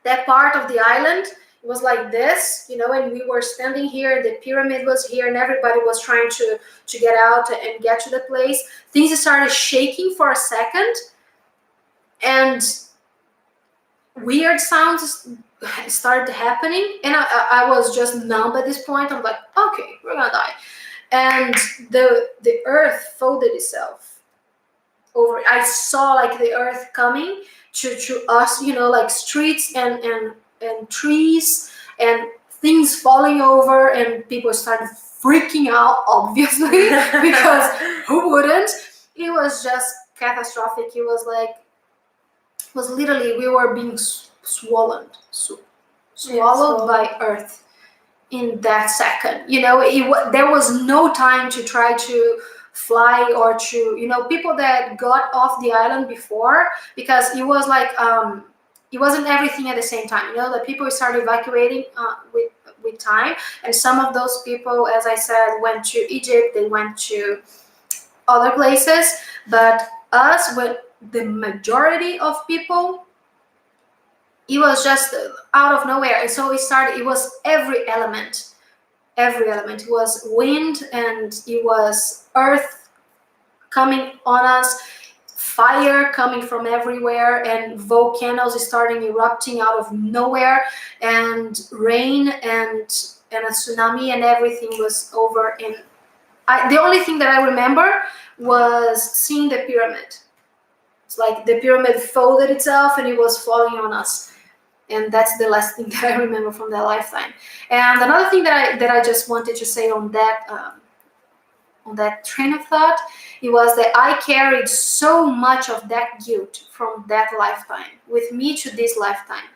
that part of the island, it was like this, you know, and we were standing here, and the pyramid was here, and everybody was trying to get out and get to the place. Things started shaking for a second, and weird sounds started happening, and I was just numb at this point. I'm like, okay, we're gonna die. And the earth folded itself over. I saw like the earth coming to us, you know, like streets and trees and things falling over, and people started freaking out, obviously, because who wouldn't? It was just catastrophic. It was like, it was literally, we were being swallowed by earth in that second. You know, there was no time to try to fly or to, you know, people that got off the island before, because it was like it wasn't everything at the same time. You know, the people started evacuating with time, and some of those people, as I said, went to Egypt, they went to other places, but us, with the majority of people, it was just out of nowhere. And so it was every element. It was wind, and it was earth coming on us, fire coming from everywhere, and volcanoes starting erupting out of nowhere, and rain, and a tsunami, and everything was over. And the only thing that I remember was seeing the pyramid. It's like the pyramid folded itself, and it was falling on us. And that's the last thing that I remember from that lifetime. And another thing that I just wanted to say on that train of thought, it was that I carried so much of that guilt from that lifetime with me to this lifetime.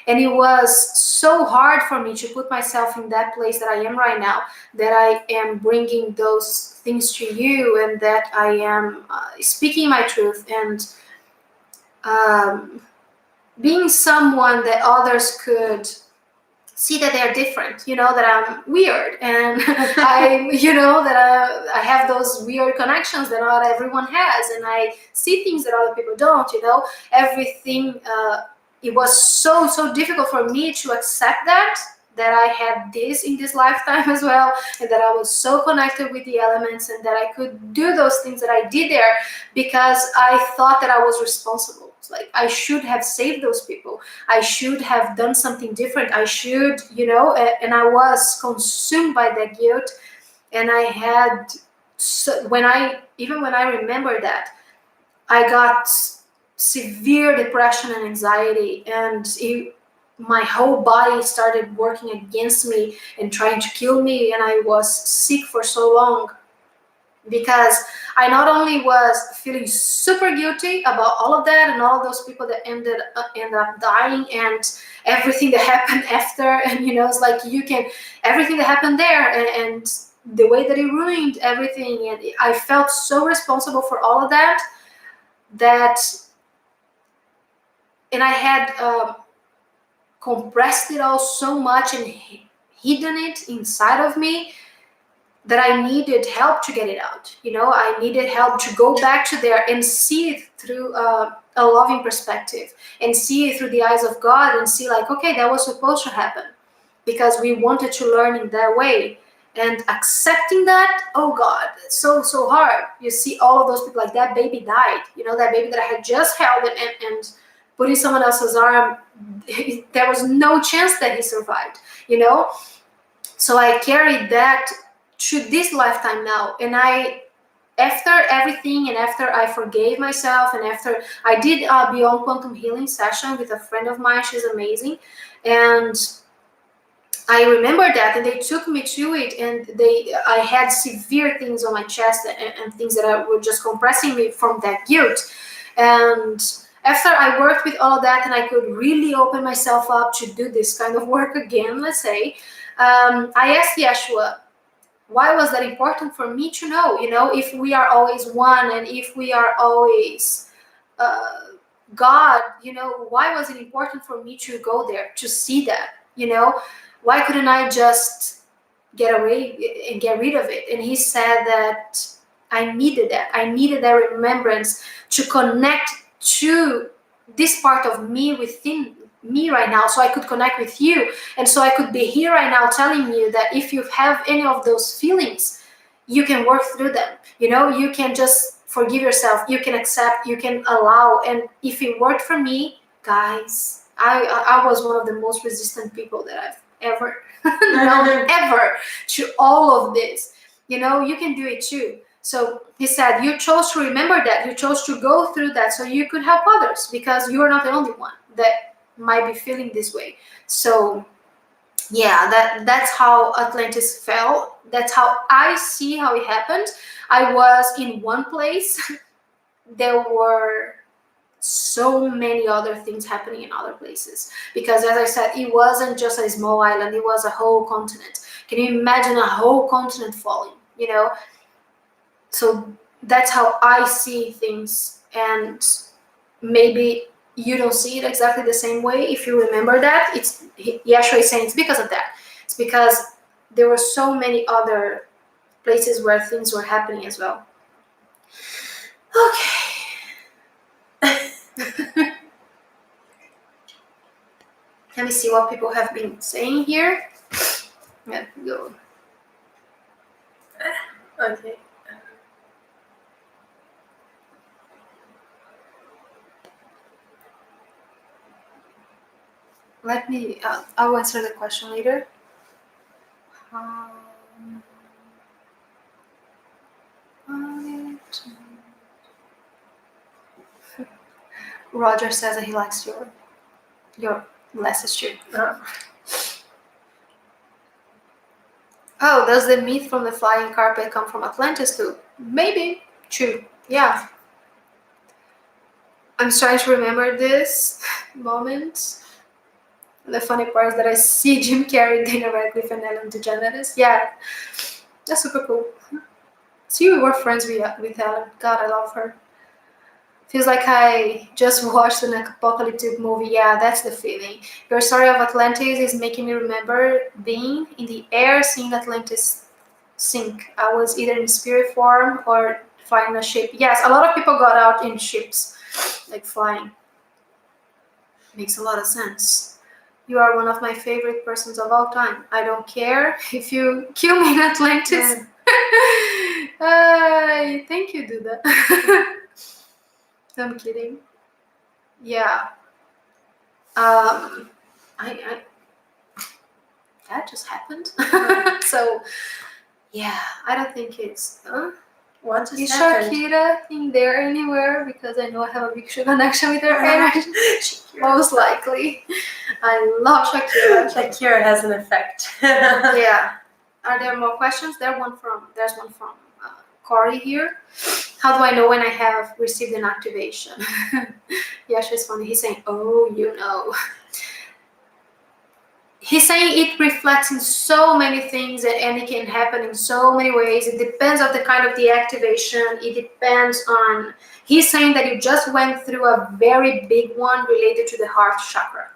And it was so hard for me to put myself in that place that I am right now, that I am bringing those things to you, and that I am speaking my truth, and being someone that others could see that they're different, that I'm weird, and that I have those weird connections that not everyone has, and I see things that other people don't, everything. It was so difficult for me to accept that I had this in this lifetime as well, and that I was so connected with the elements, and that I could do those things that I did there because I thought that I was responsible. It's like I should have saved those people. I should have done something different. I should, and I was consumed by that guilt. And I had, when I remember that, I got severe depression and anxiety, and my whole body started working against me and trying to kill me. And I was sick for so long because I not only was feeling super guilty about all of that and all of those people that ended up dying and everything that happened after, and it's like everything that happened there, and the way that it ruined everything, and I felt so responsible for all of that, and I had compressed it all so much and hidden it inside of me, that I needed help to get it out. I needed help to go back to there and see it through a loving perspective, and see it through the eyes of God, and see like, okay, that was supposed to happen because we wanted to learn in that way. And accepting that, oh God, it's so hard. You see all of those people, like that baby died, that baby that I had just held and put in someone else's arm, there was no chance that he survived, So I carried that to this lifetime now, and after everything, and after I forgave myself, and after I did a Beyond Quantum Healing session with a friend of mine, she's amazing, and I remember that, and they took me to it, and I had severe things on my chest, and things that were just compressing me from that guilt. And after I worked with all of that, and I could really open myself up to do this kind of work again, let's say, I asked Yeshua, why was that important for me to know, if we are always one, and if we are always God, why was it important for me to go there, to see that, why couldn't I just get away and get rid of it? And he said that I needed that remembrance to connect to this part of me within me right now, so I could connect with you, and so I could be here right now telling you that if you have any of those feelings, you can work through them. You can just forgive yourself, you can accept, you can allow. And if it worked for me, guys, I was one of the most resistant people that I've ever known, ever, to all of this. You can do it too. So he said, you chose to remember that, you chose to go through that so you could help others, because you are not the only one that might be feeling this way. So yeah, that's how Atlantis fell. That's how I see how it happened. I was in one place. There were so many other things happening in other places, because as I said, it wasn't just a small island, it was a whole continent. Can you imagine a whole continent falling? So that's how I see things, and maybe you don't see it exactly the same way. If you remember that, Yeshua is saying it's because of that. It's because there were so many other places where things were happening as well. Okay. Let me see what people have been saying here. Let me go. Okay. Let me, I'll answer the question later. Roger says that he likes your last too. Oh, does the myth from the flying carpet come from Atlantis too? Maybe. True. Yeah. I'm trying to remember this moment. The funny part is that I see Jim Carrey, Dana Radcliffe, and Ellen DeGeneres. Yeah, that's super cool. See, we were friends with Ellen. God, I love her. Feels like I just watched an apocalyptic movie. Yeah, that's the feeling. Your story of Atlantis is making me remember being in the air, seeing Atlantis sink. I was either in spirit form or flying a ship. Yes, a lot of people got out in ships, like flying. Makes a lot of sense. You are one of my favorite persons of all time. I don't care if you kill me in Atlantis. Thank you, Duda. I'm kidding. Yeah. I that just happened. So yeah, I don't think it's. What just Is happened? Shakira in there anywhere? Because I know I have a big connection with her energy. Most likely. I love Shakira. Shakira has an effect. Yeah. Are there more questions? There's one from Corey here. How do I know when I have received an activation? Yeah, she's funny. He's saying, "Oh, you know." He's saying it reflects in so many things and it can happen in so many ways. It depends on the kind of deactivation. It depends on. He's saying that you just went through a very big one related to the heart chakra.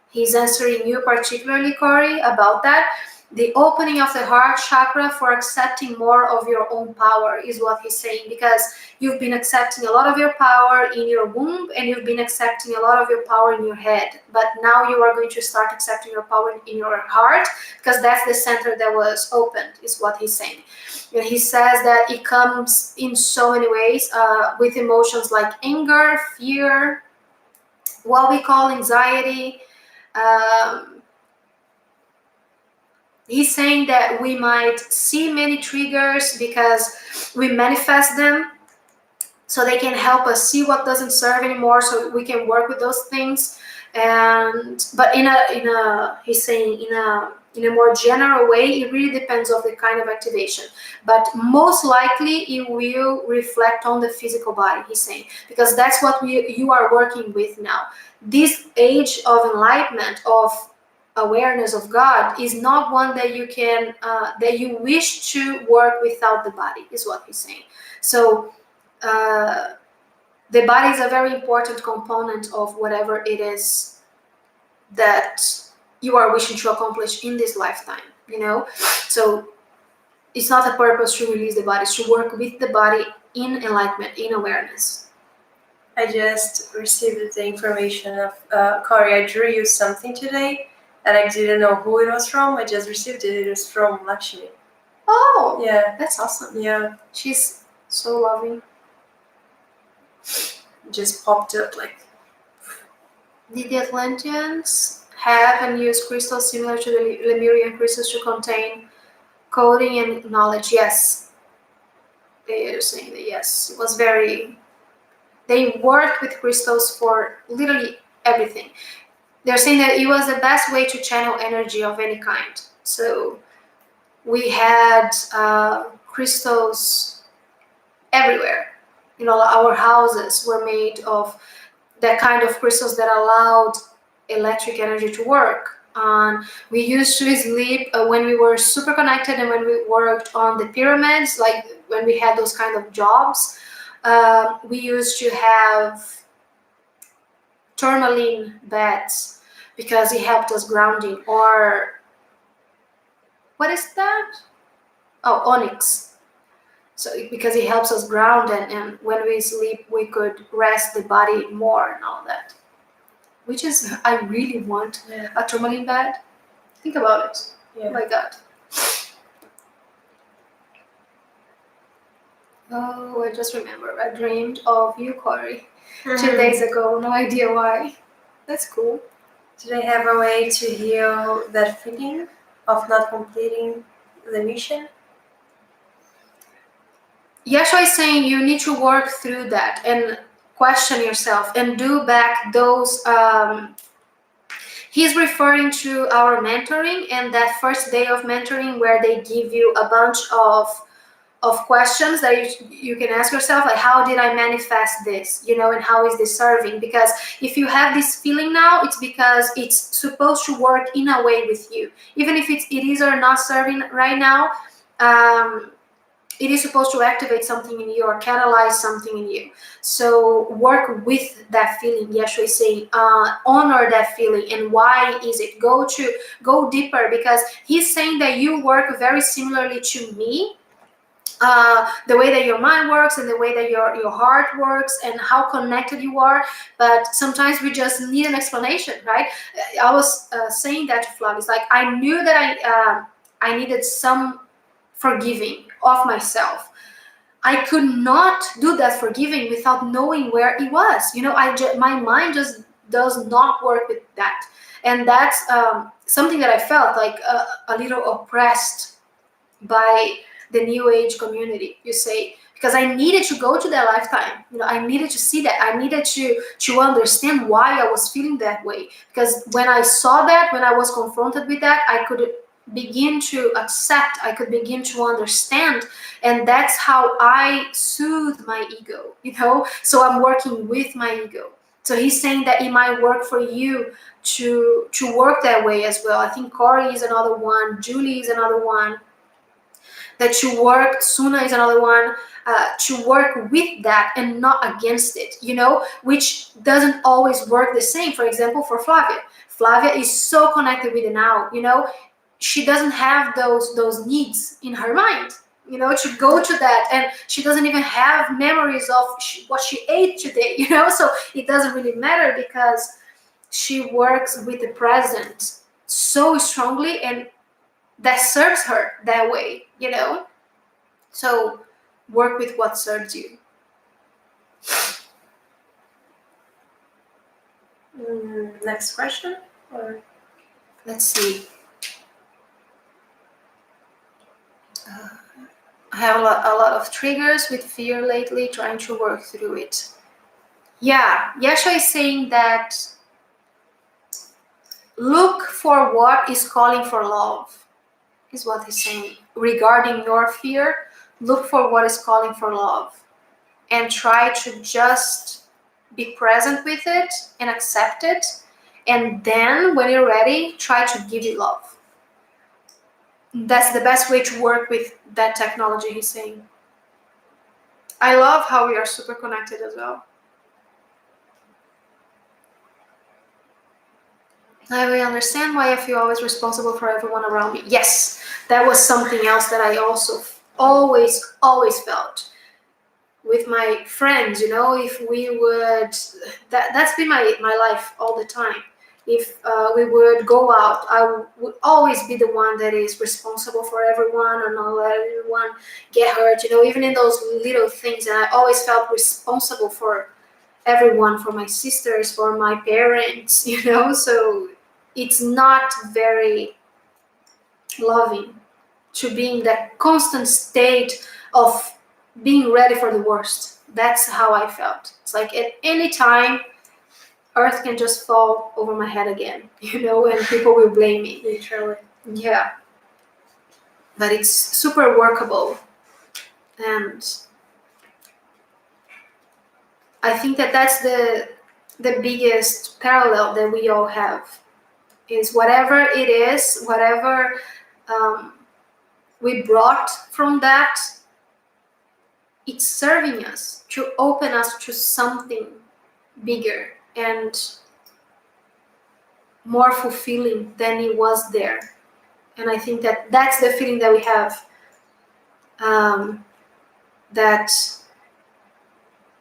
He's answering you particularly, Corey, about that. The opening of the heart chakra for accepting more of your own power is what he's saying, because you've been accepting a lot of your power in your womb and you've been accepting a lot of your power in your head. But now you are going to start accepting your power in your heart, because that's the center that was opened, is what he's saying. And he says that it comes in so many ways with emotions like anger, fear, what we call anxiety. He's saying that we might see many triggers because we manifest them, so they can help us see what doesn't serve anymore, so we can work with those things. But he's saying in a more general way, it really depends on the kind of activation. But most likely it will reflect on the physical body, he's saying, because that's what you are working with now. This age of enlightenment, of awareness of God, is not one that you can that you wish to work without the body, is what he's saying. So the body is a very important component of whatever it is that you are wishing to accomplish in this lifetime, you know. So it's not a purpose to release the body, it's to work with the body in enlightenment, in awareness. I just received the information of Corey. I drew you something today, and I didn't know who it was from. I just received it. It was from Lakshmi. Oh, Yeah, that's awesome. yeah. She's so loving. It just popped up like. Did the Atlanteans have and use crystals similar to the Lemurian crystals to contain coding and knowledge? Yes. They are saying that yes. It was very. They worked with crystals for literally everything. They're saying that it was the best way to channel energy of any kind. So we had crystals everywhere. You know, our houses were made of that kind of crystals that allowed electric energy to work. We used to sleep when we were super connected, and when we worked on the pyramids, like when we had those kind of jobs, we used to have tourmaline beds because it helped us grounding. Or what is that? Oh, onyx. So because it helps us ground, and when we sleep we could rest the body more and all that. Which is, I really want a tourmaline bed. Think about it. Yeah. Oh my god. Oh, I just remember I dreamed of you, Corey, 2 days ago. No idea why. That's cool. Did I have a way to heal that feeling of not completing the mission? Yeshua is saying you need to work through that and question yourself and do back those. He's referring to our mentoring and that first day of mentoring where they give you a bunch of questions that you can ask yourself, like, how did I manifest this, you know, and how is this serving? Because if you have this feeling now, it's because it's supposed to work in a way with you, even if it is or not serving right now. it is supposed to activate something in you or catalyze something in you. So work with that feeling. Yeshua is saying, honor that feeling. And why is it? Go deeper, because he's saying that you work very similarly to me. The way that your mind works and the way that your heart works and how connected you are, but sometimes we just need an explanation, right? I was saying that to Flav. It's like I knew that I needed some forgiving of myself. I could not do that forgiving without knowing where it was. My mind just does not work with that, and that's something that I felt like a little oppressed by the new age community, you say, because I needed to go to that lifetime. I needed to see that. I needed to understand why I was feeling that way, because when I saw that, when I was confronted with that, I could begin to accept, I could begin to understand, and that's how I soothe my ego. So I'm working with my ego. So he's saying that it might work for you to work that way as well. I think Corey is another one, Julie is another one, that you work, Suna is another one, to work with that and not against it, which doesn't always work the same. For example, for Flavia is so connected with the now. She doesn't have those needs in her mind, to go to that, and she doesn't even have memories of what she ate today, so it doesn't really matter, because she works with the present so strongly, and that serves her that way. So work with what serves you. Next question, or Let's see. I have a lot of triggers with fear lately, trying to work through it. Yeah, Yeshua is saying that look for what is calling for love, is what he's saying. Regarding your fear, look for what is calling for love, and try to just be present with it and accept it. And then when you're ready, try to give it love. That's the best way to work with that technology, he's saying. I love how we are super connected as well. I will understand why I feel always responsible for everyone around me. Yes, that was something else that I also always felt with my friends. If we would, that's been my life all the time. If we would go out, I would always be the one that is responsible for everyone and not let everyone get hurt, even in those little things. And I always felt responsible for everyone, for my sisters, for my parents, so it's not very loving to be in that constant state of being ready for the worst. That's how I felt. It's like at any time, earth can just fall over my head again, and people will blame me. literally. Yeah. But it's super workable. And I think that that's the biggest parallel that we all have, is whatever it is, whatever we brought from that, it's serving us to open us to something bigger and more fulfilling than it was there. And I think that that's the feeling that we have, that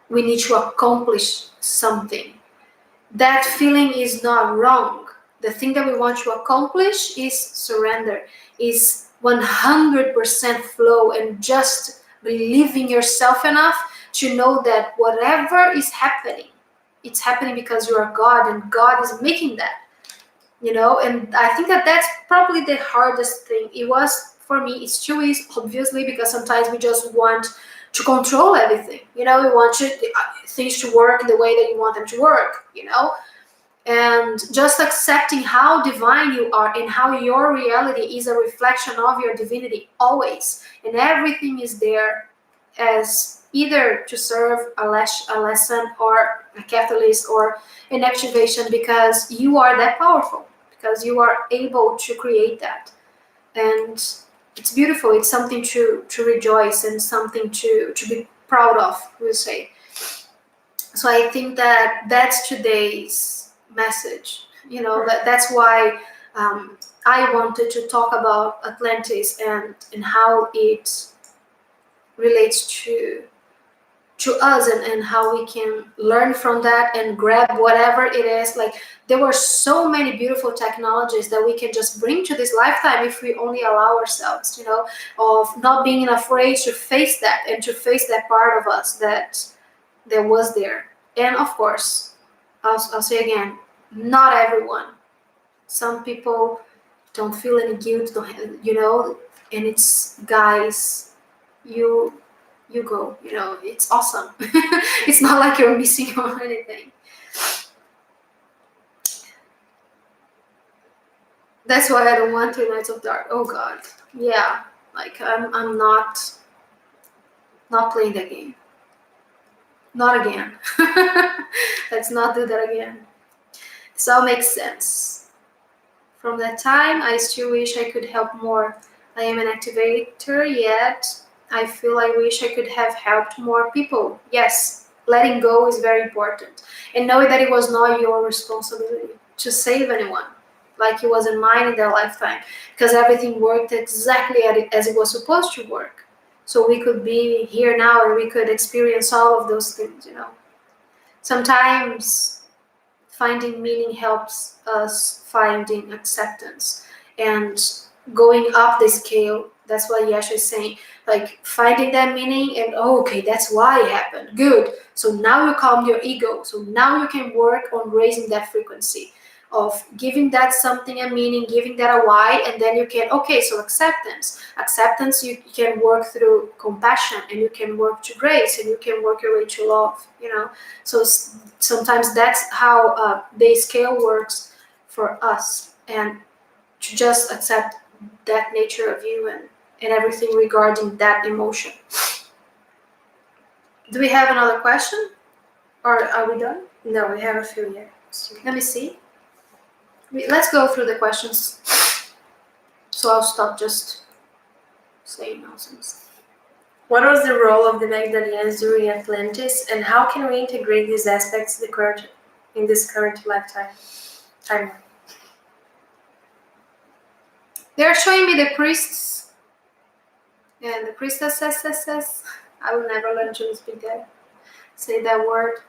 we need to accomplish something. That feeling is not wrong. The thing that we want to accomplish is surrender, is 100% flow, and just believing yourself enough to know that whatever is happening, it's happening because you are God, and God is making that. And I think that that's probably the hardest thing. It was for me. It still is, obviously, because sometimes we just want to control everything. We want things to work the way that you want them to work. And just accepting how divine you are and how your reality is a reflection of your divinity always, and everything is there as either to serve a lesson or a catalyst or an activation, because you are that powerful, because you are able to create that. And it's beautiful. It's something to rejoice and something to be proud of, we'll say. So I think that that's today's message. That's why I wanted to talk about Atlantis and how it relates to us, and how we can learn from that and grab whatever it is. Like, there were so many beautiful technologies that we can just bring to this lifetime if we only allow ourselves, of not being afraid to face that, and to face that part of us that was there. And of course, I'll say again, not everyone. Some people don't feel any guilt, don't have, and it's, guys, you go, it's awesome. It's not like you're missing or anything. That's why I don't want 3 Nights of Dark. Oh god, yeah, like I'm not playing that game, not again. Let's not do that again. This all makes sense. From that time, I still wish I could help more. I am an activator, yet I feel I wish I could have helped more people. Yes, letting go is very important. And knowing that it was not your responsibility to save anyone, like it wasn't mine in their lifetime, because everything worked exactly as it was supposed to work. So we could be here now and we could experience all of those things, Sometimes finding meaning helps us finding acceptance and going up the scale. That's what Yasha is saying, like finding that meaning, and okay, that's why it happened, good. So now you calm your ego, so now you can work on raising that frequency of giving that something a meaning, giving that a why, and then you can, okay, so acceptance, you can work through compassion, and you can work to grace, and you can work your way to love, so sometimes that's how the scale works for us, and to just accept that nature of you, and everything regarding that emotion. Do we have another question, or are we done? No, we have a few yet. Let me see. Let's go through the questions. So I'll stop just saying nonsense. What was the role of the Magdalenas during Atlantis, and how can we integrate these aspects in this current timeline? They're showing me the priests and the priestesses. I will never learn to speak that. Say that word.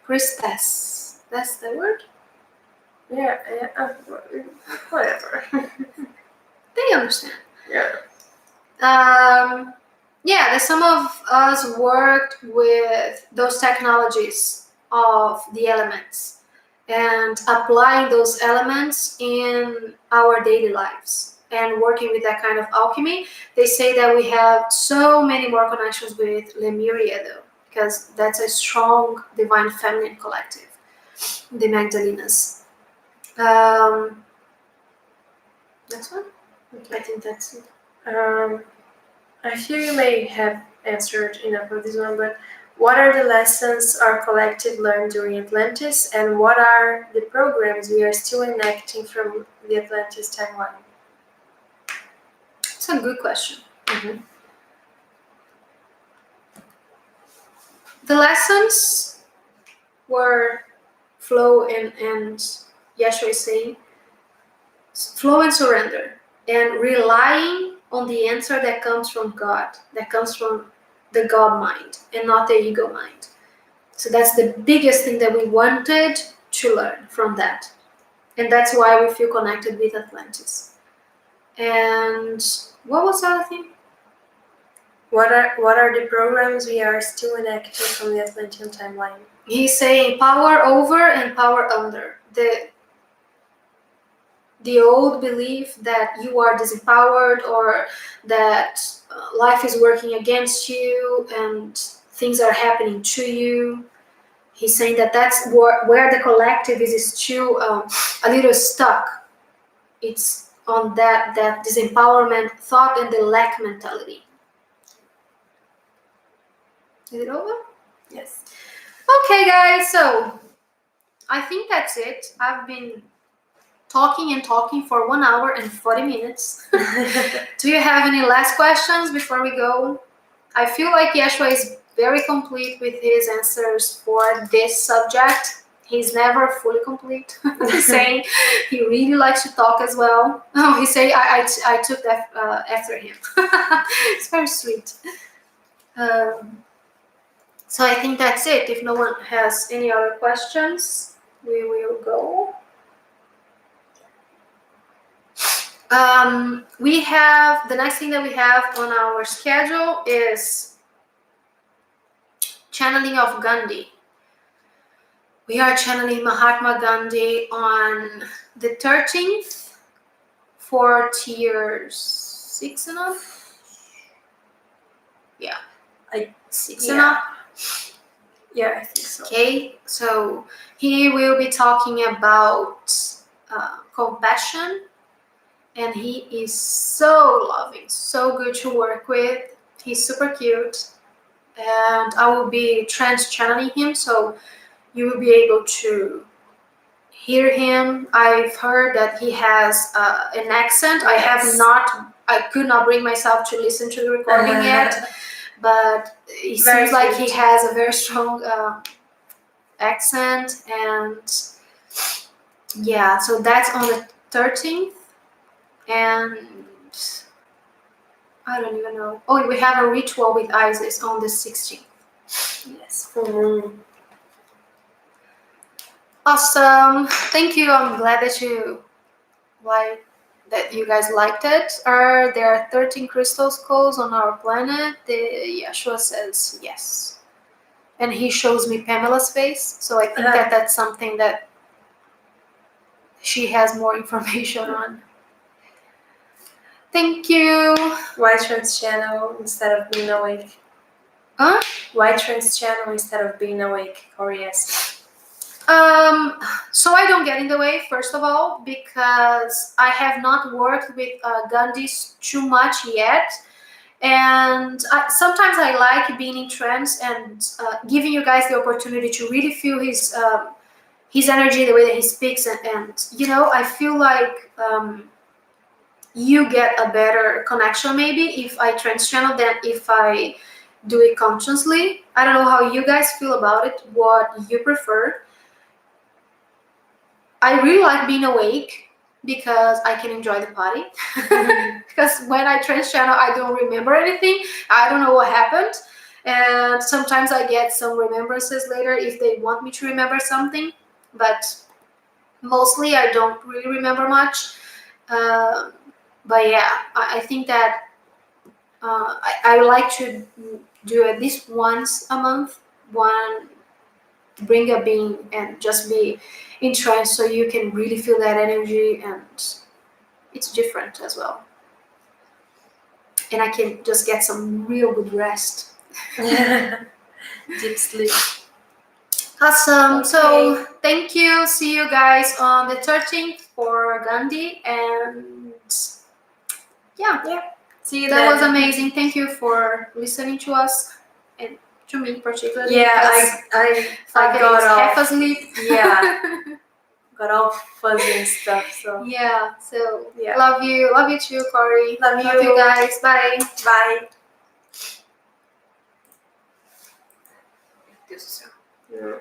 Priestess. That's the word? Yeah, whatever. They understand. Yeah. Yeah, some of us worked with those technologies of the elements and applying those elements in our daily lives and working with that kind of alchemy. They say that we have so many more connections with Lemuria, though, because that's a strong divine feminine collective, the Magdalenas. Next one? Okay. I think that's it. I feel you may have answered enough of this one, but what are the lessons our collective learned during Atlantis, and what are the programs we are still enacting from the Atlantis timeline? It's a good question. Mm-hmm. The lessons were flow and Yeshua is saying, flow and surrender, and relying on the answer that comes from God, that comes from the God mind and not the ego mind. So that's the biggest thing that we wanted to learn from that. And that's why we feel connected with Atlantis. And what was the other thing? What are the programs we are still enacting from the Atlantean timeline? He's saying power over and power under. The old belief that you are disempowered, or that life is working against you and things are happening to you. He's saying that that's where the collective is still a little stuck. It's on that disempowerment thought and the lack mentality. Is it over? Yes. Okay, guys, so I think that's it. I've been talking and talking for 1 hour and 40 minutes. Do you have any last questions before we go? I feel like Yeshua is very complete with his answers for this subject. He's never fully complete. He's saying he really likes to talk as well. Oh, he say I took that after him. It's very sweet. So I think that's it. If no one has any other questions, we will go. We have the next thing that we have on our schedule is channeling of Gandhi. We are channeling Mahatma Gandhi on the 13th for tier 6 and up. Yeah, 6 and up. Yeah, I think so. Okay, so he will be talking about compassion, and he is so loving, so good to work with. He's super cute, and I will be channeling him, so you will be able to hear him. I've heard that he has an accent. Yes. I could not bring myself to listen to the recording yet, but it Very seems like cute. he has a very strong accent, and yeah, so that's on the 13th, and I don't even know. Oh, we have a ritual with Isis on the 16th. Yes. Awesome. Thank you. I'm glad that you guys liked it. There are 13 crystal skulls on our planet? Yeshua says yes. And he shows me Pamela's face, so I think that's something that she has more information on. Thank you. Why trans channel instead of being awake? Huh? Why trans channel instead of being awake? Or yes. So I don't get in the way, first of all, because I have not worked with Gandhis too much yet. And sometimes I like being in trance and giving you guys the opportunity to really feel his energy, the way that he speaks, and you know, I feel like you get a better connection maybe if I trance channel than if I do it consciously. I don't know how you guys feel about it, what you prefer. I really like being awake because I can enjoy the party. Because when I trance channel, I don't remember anything. I don't know what happened. And sometimes I get some remembrances later if they want me to remember something. But mostly I don't really remember much. But yeah, I think that I like to do at least once a month, bring a being and just be in trance so you can really feel that energy, and it's different as well. And I can just get some real good rest. Deep sleep. Awesome. Okay. So thank you. See you guys on the 13th for Gandhi, and yeah. See you That then. was amazing. Thank you for listening to us, and to me particularly. Yeah, I got half off. asleep. Yeah. Got all fuzzy and stuff. So Yeah. So yeah. Love you too, Corey. Love you guys. Bye. Bye.